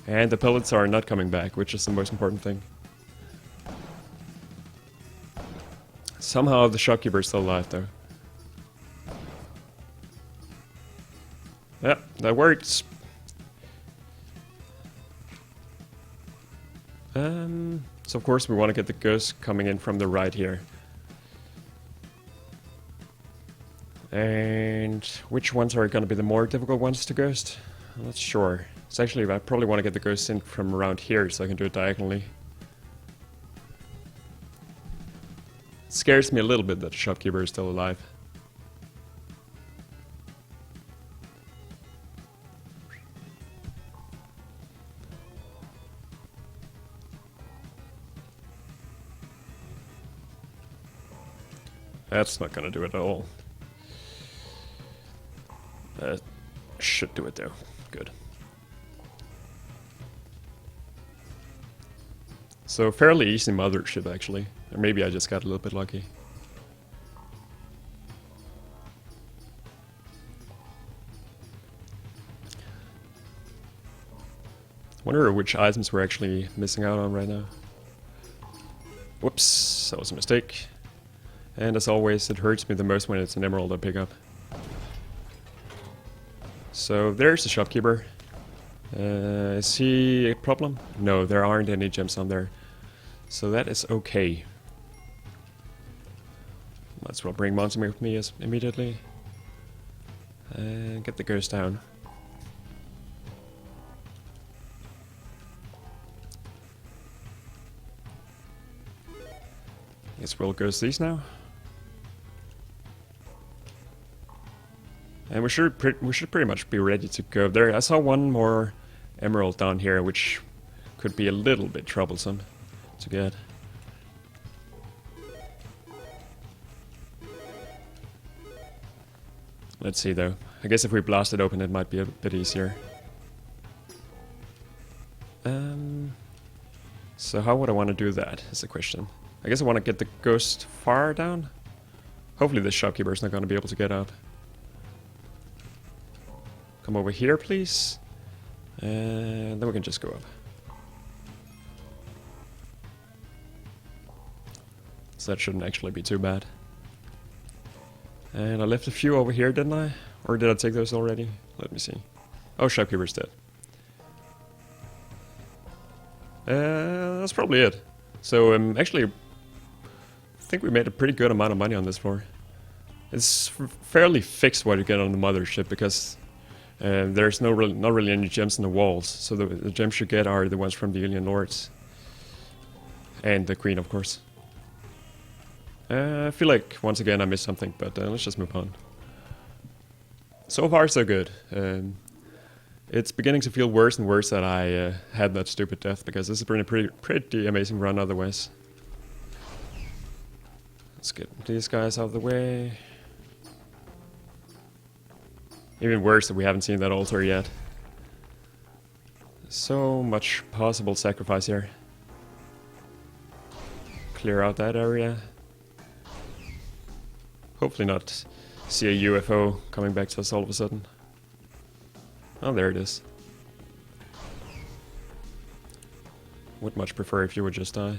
And the pellets are not coming back, which is the most important thing. Somehow the shopkeeper is still alive though. Yeah, that works. So of course we want to get the ghosts coming in from the right here. And which ones are going to be the more difficult ones to ghost? I'm not sure. It's actually, I probably want to get the ghosts in from around here so I can do it diagonally. It scares me a little bit that the shopkeeper is still alive. That's not gonna do it at all. Should do it though. Good. So fairly easy mothership actually. Or maybe I just got a little bit lucky. Wonder which items we're actually missing out on right now. Whoops, that was a mistake. And as always, it hurts me the most when it's an emerald I pick up. So there's the shopkeeper. Is he a problem? No, there aren't any gems on there. So that is okay. Might as well bring Monty with me immediately. And get the ghost down. Guess we'll ghost these now. And we should pretty much be ready to go there. I saw one more emerald down here, which could be a little bit troublesome to get. Let's see though. I guess if we blast it open, it might be a bit easier. So how would I want to do that is the question. I guess I want to get the ghost far down. Hopefully the shopkeeper is not going to be able to get up. Come over here, please. And then we can just go up. So that shouldn't actually be too bad. And I left a few over here, didn't I? Or did I take those already? Let me see. Oh, shopkeeper's dead. That's probably it. So actually, I think we made a pretty good amount of money on this floor. It's fairly fixed what you get on the mothership because there's not really any gems in the walls. So the gems you get are the ones from the alien lords. And the queen, of course. I feel like, once again, I missed something, but let's just move on. So far, so good. It's beginning to feel worse and worse that I had that stupid death, because this has been a pretty amazing run otherwise. Let's get these guys out of the way. Even worse that we haven't seen that altar yet. So much possible sacrifice here. Clear out that area. Hopefully not see a UFO coming back to us all of a sudden. Oh, there it is. Would much prefer if you would just die.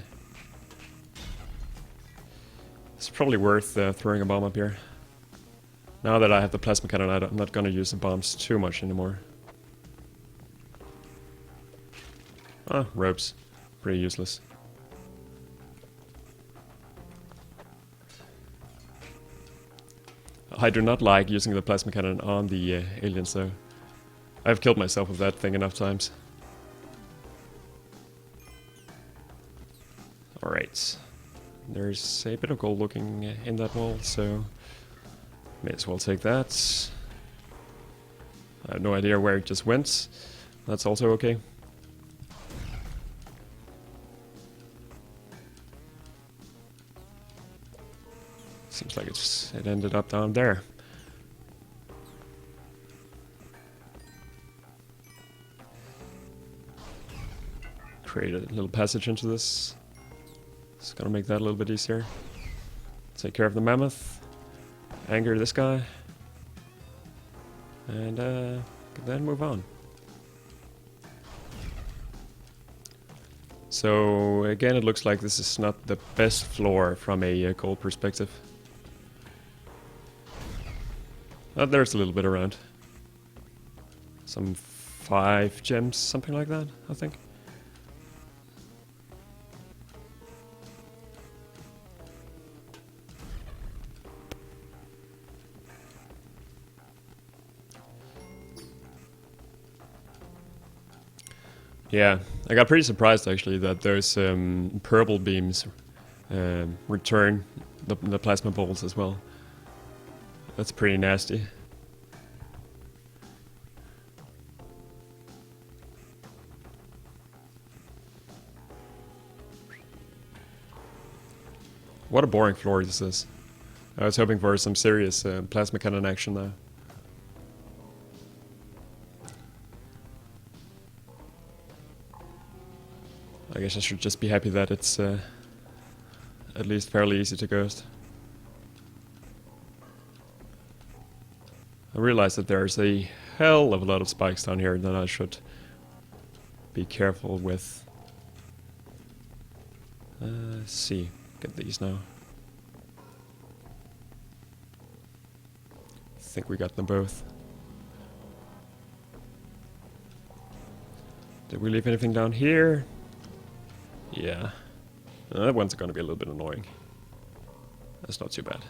It's probably worth throwing a bomb up here. Now that I have the plasma cannon, I'm not gonna use the bombs too much anymore. Ah, ropes. Pretty useless. I do not like using the plasma cannon on the aliens though. I've killed myself with that thing enough times. Alright. There's a bit of gold looking in that wall, so may as well take that. I have no idea where it just went. That's also okay. Seems like it ended up down there. Create a little passage into this. It's gonna make that a little bit easier. Take care of the mammoth. Anger this guy. And then move on. So again, it looks like this is not the best floor from a gold perspective. There's a little bit around. Some 5 gems, something like that, I think. Yeah, I got pretty surprised actually that those purple beams return the plasma bolts as well. That's pretty nasty. What a boring floor this is. I was hoping for some serious plasma cannon action now. I guess I should just be happy that it's at least fairly easy to ghost. I realize that there's a hell of a lot of spikes down here that I should be careful with. Let's see, get these now. I think we got them both. Did we leave anything down here? Yeah. That one's gonna be a little bit annoying. That's not too bad.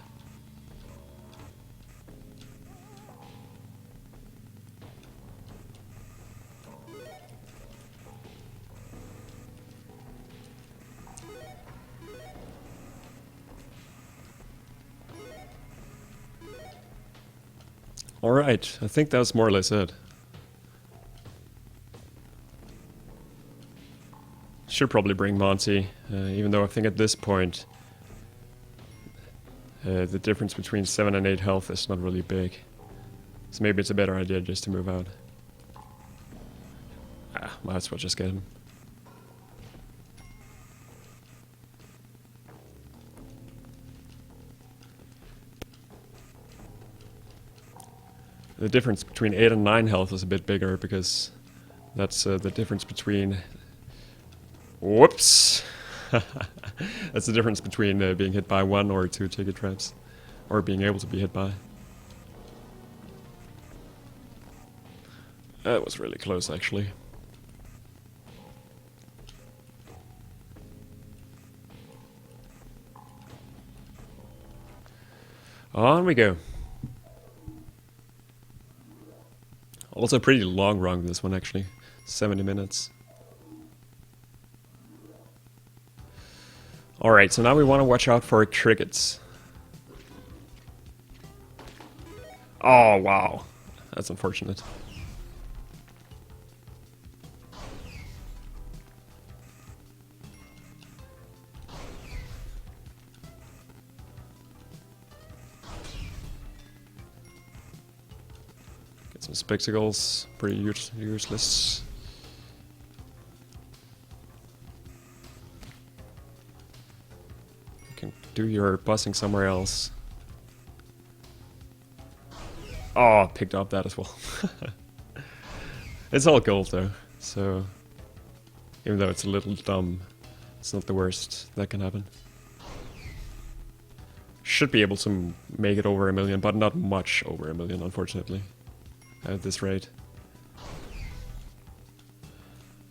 Alright, I think that's more or less it. Should probably bring Monty, even though I think at this point the difference between 7 and 8 health is not really big. So maybe it's a better idea just to move out. Might as well just get him. The difference between 8 and 9 health is a bit bigger because that's the difference between... Whoops! That's the difference between being hit by 1 or 2 ticket traps. Or being able to be hit by. That was really close, actually. On we go. Also pretty long run, this one, actually. 70 minutes. Alright, so now we want to watch out for crickets. Oh, wow. That's unfortunate. Get some spectacles. Pretty useless. do your buzzing somewhere else. Oh, picked up that as well. It's all gold though, so even though it's a little dumb, it's not the worst that can happen. Should be able to make it over 1 million, but not much over 1 million, unfortunately, at this rate.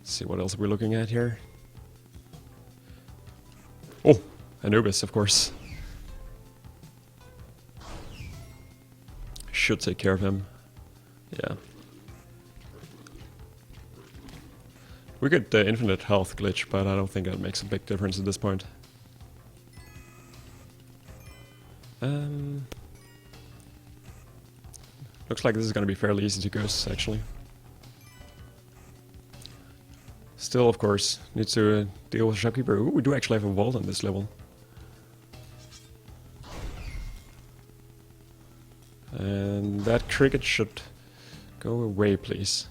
Let's see, what else are we looking at here? Oh, Anubis, of course. Should take care of him. Yeah. We get the infinite health glitch, but I don't think that makes a big difference at this point. Looks like this is gonna be fairly easy to ghost, actually. Still, of course, need to deal with Shopkeeper. Ooh, we do actually have a vault on this level. And that cricket should go away, please.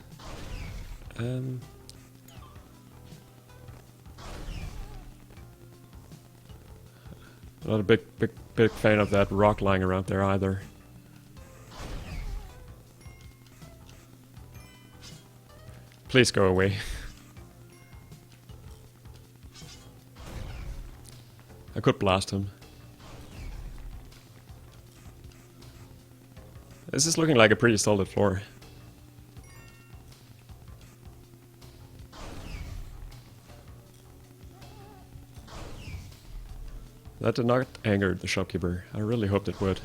Not a big fan of that rock lying around there either. Please go away. I could blast him. This is looking like a pretty solid floor. That did not anger the shopkeeper. I really hoped it would.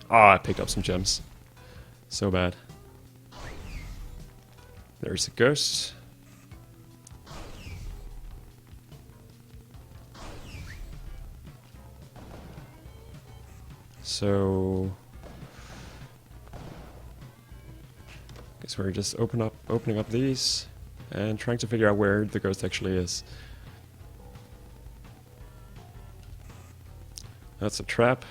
Ah, I picked up some gems. So bad. There's a ghost. So guess we're just opening up these and trying to figure out where the ghost actually is. That's a trap.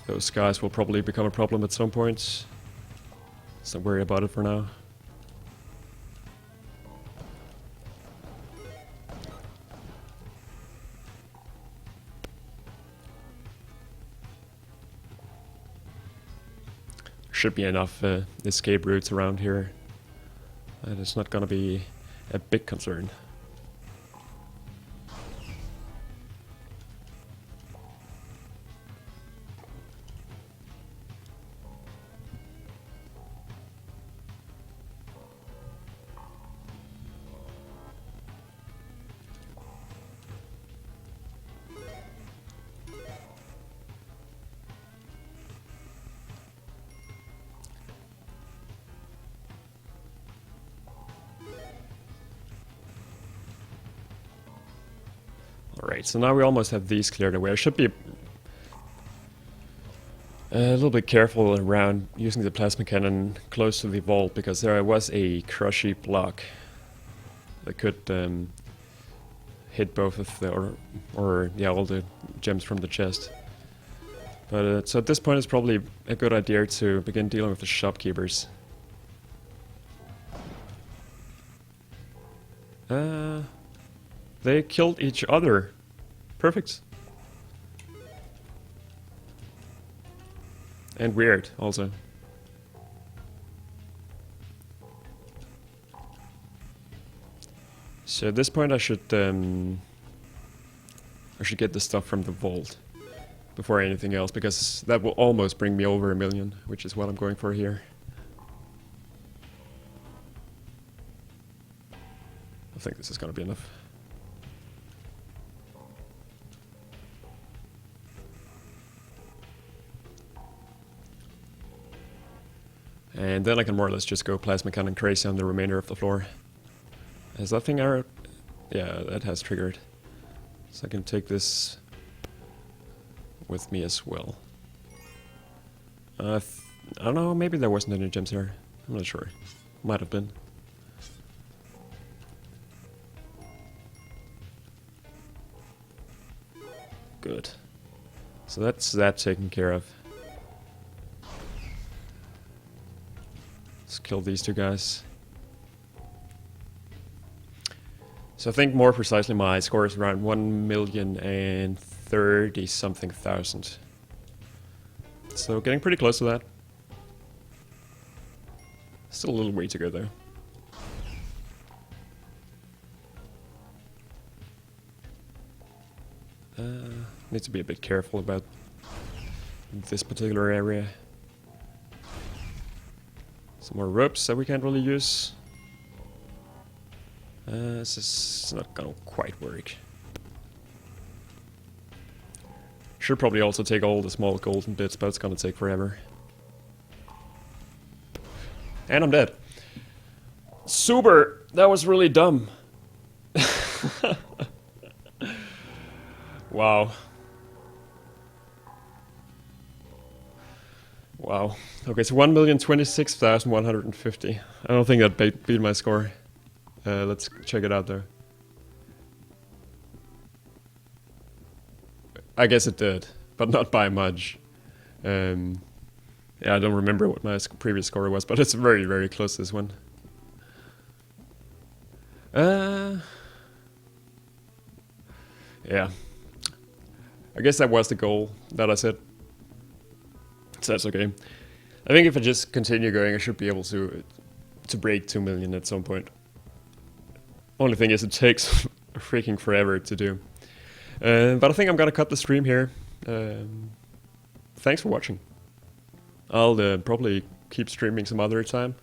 Those guys will probably become a problem at some point. Let's not worry about it for now. Should be enough escape routes around here. That is not gonna be a big concern. Alright, so now we almost have these cleared away. I should be a little bit careful around using the plasma cannon close to the vault, because there was a crushy block that could hit both of the, or yeah, all the gems from the chest. But so at this point it's probably a good idea to begin dealing with the shopkeepers. They killed each other. Perfect. And weird, also. So at this point I should get the stuff from the vault before anything else, because that will almost bring me over 1 million, which is what I'm going for here. I think this is gonna be enough. And then I can more or less just go plasma cannon crazy on the remainder of the floor. Has that thing arrow? Yeah, that has triggered. So I can take this with me as well. I don't know, maybe there wasn't any gems here. I'm not sure. Might have been. good. So that's that taken care of. Let's kill these two guys. So I think more precisely my score is around 1,030 something thousand. So getting pretty close to that. Still a little way to go though. Need to be a bit careful about this particular area. Some more ropes that we can't really use. This is not gonna quite work. Should probably also take all the small golden bits, but it's gonna take forever. And I'm dead. Super! That was really dumb. Wow. Wow. Okay, so 1,026,150. I don't think that beat my score. Let's check it out though. I guess it did, but not by much. Yeah, I don't remember what my previous score was, but it's very, very close, this one. Yeah. I guess that was the goal that I set. So that's okay. I think if I just continue going, I should be able to break 2 million at some point. Only thing is, it takes freaking forever to do. But I think I'm gonna cut the stream here. Thanks for watching. I'll probably keep streaming some other time.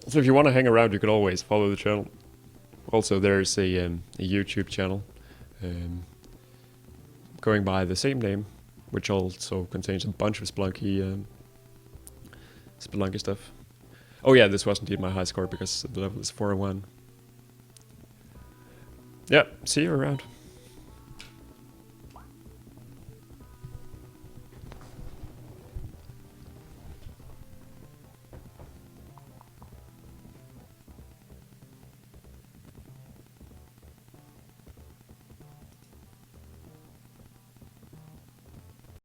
So if you want to hang around, you can always follow the channel. Also, there's a YouTube channel going by the same name, which also contains a bunch of Spelunky stuff. Oh yeah, this was indeed my high score because the level is 401. Yeah, see you around.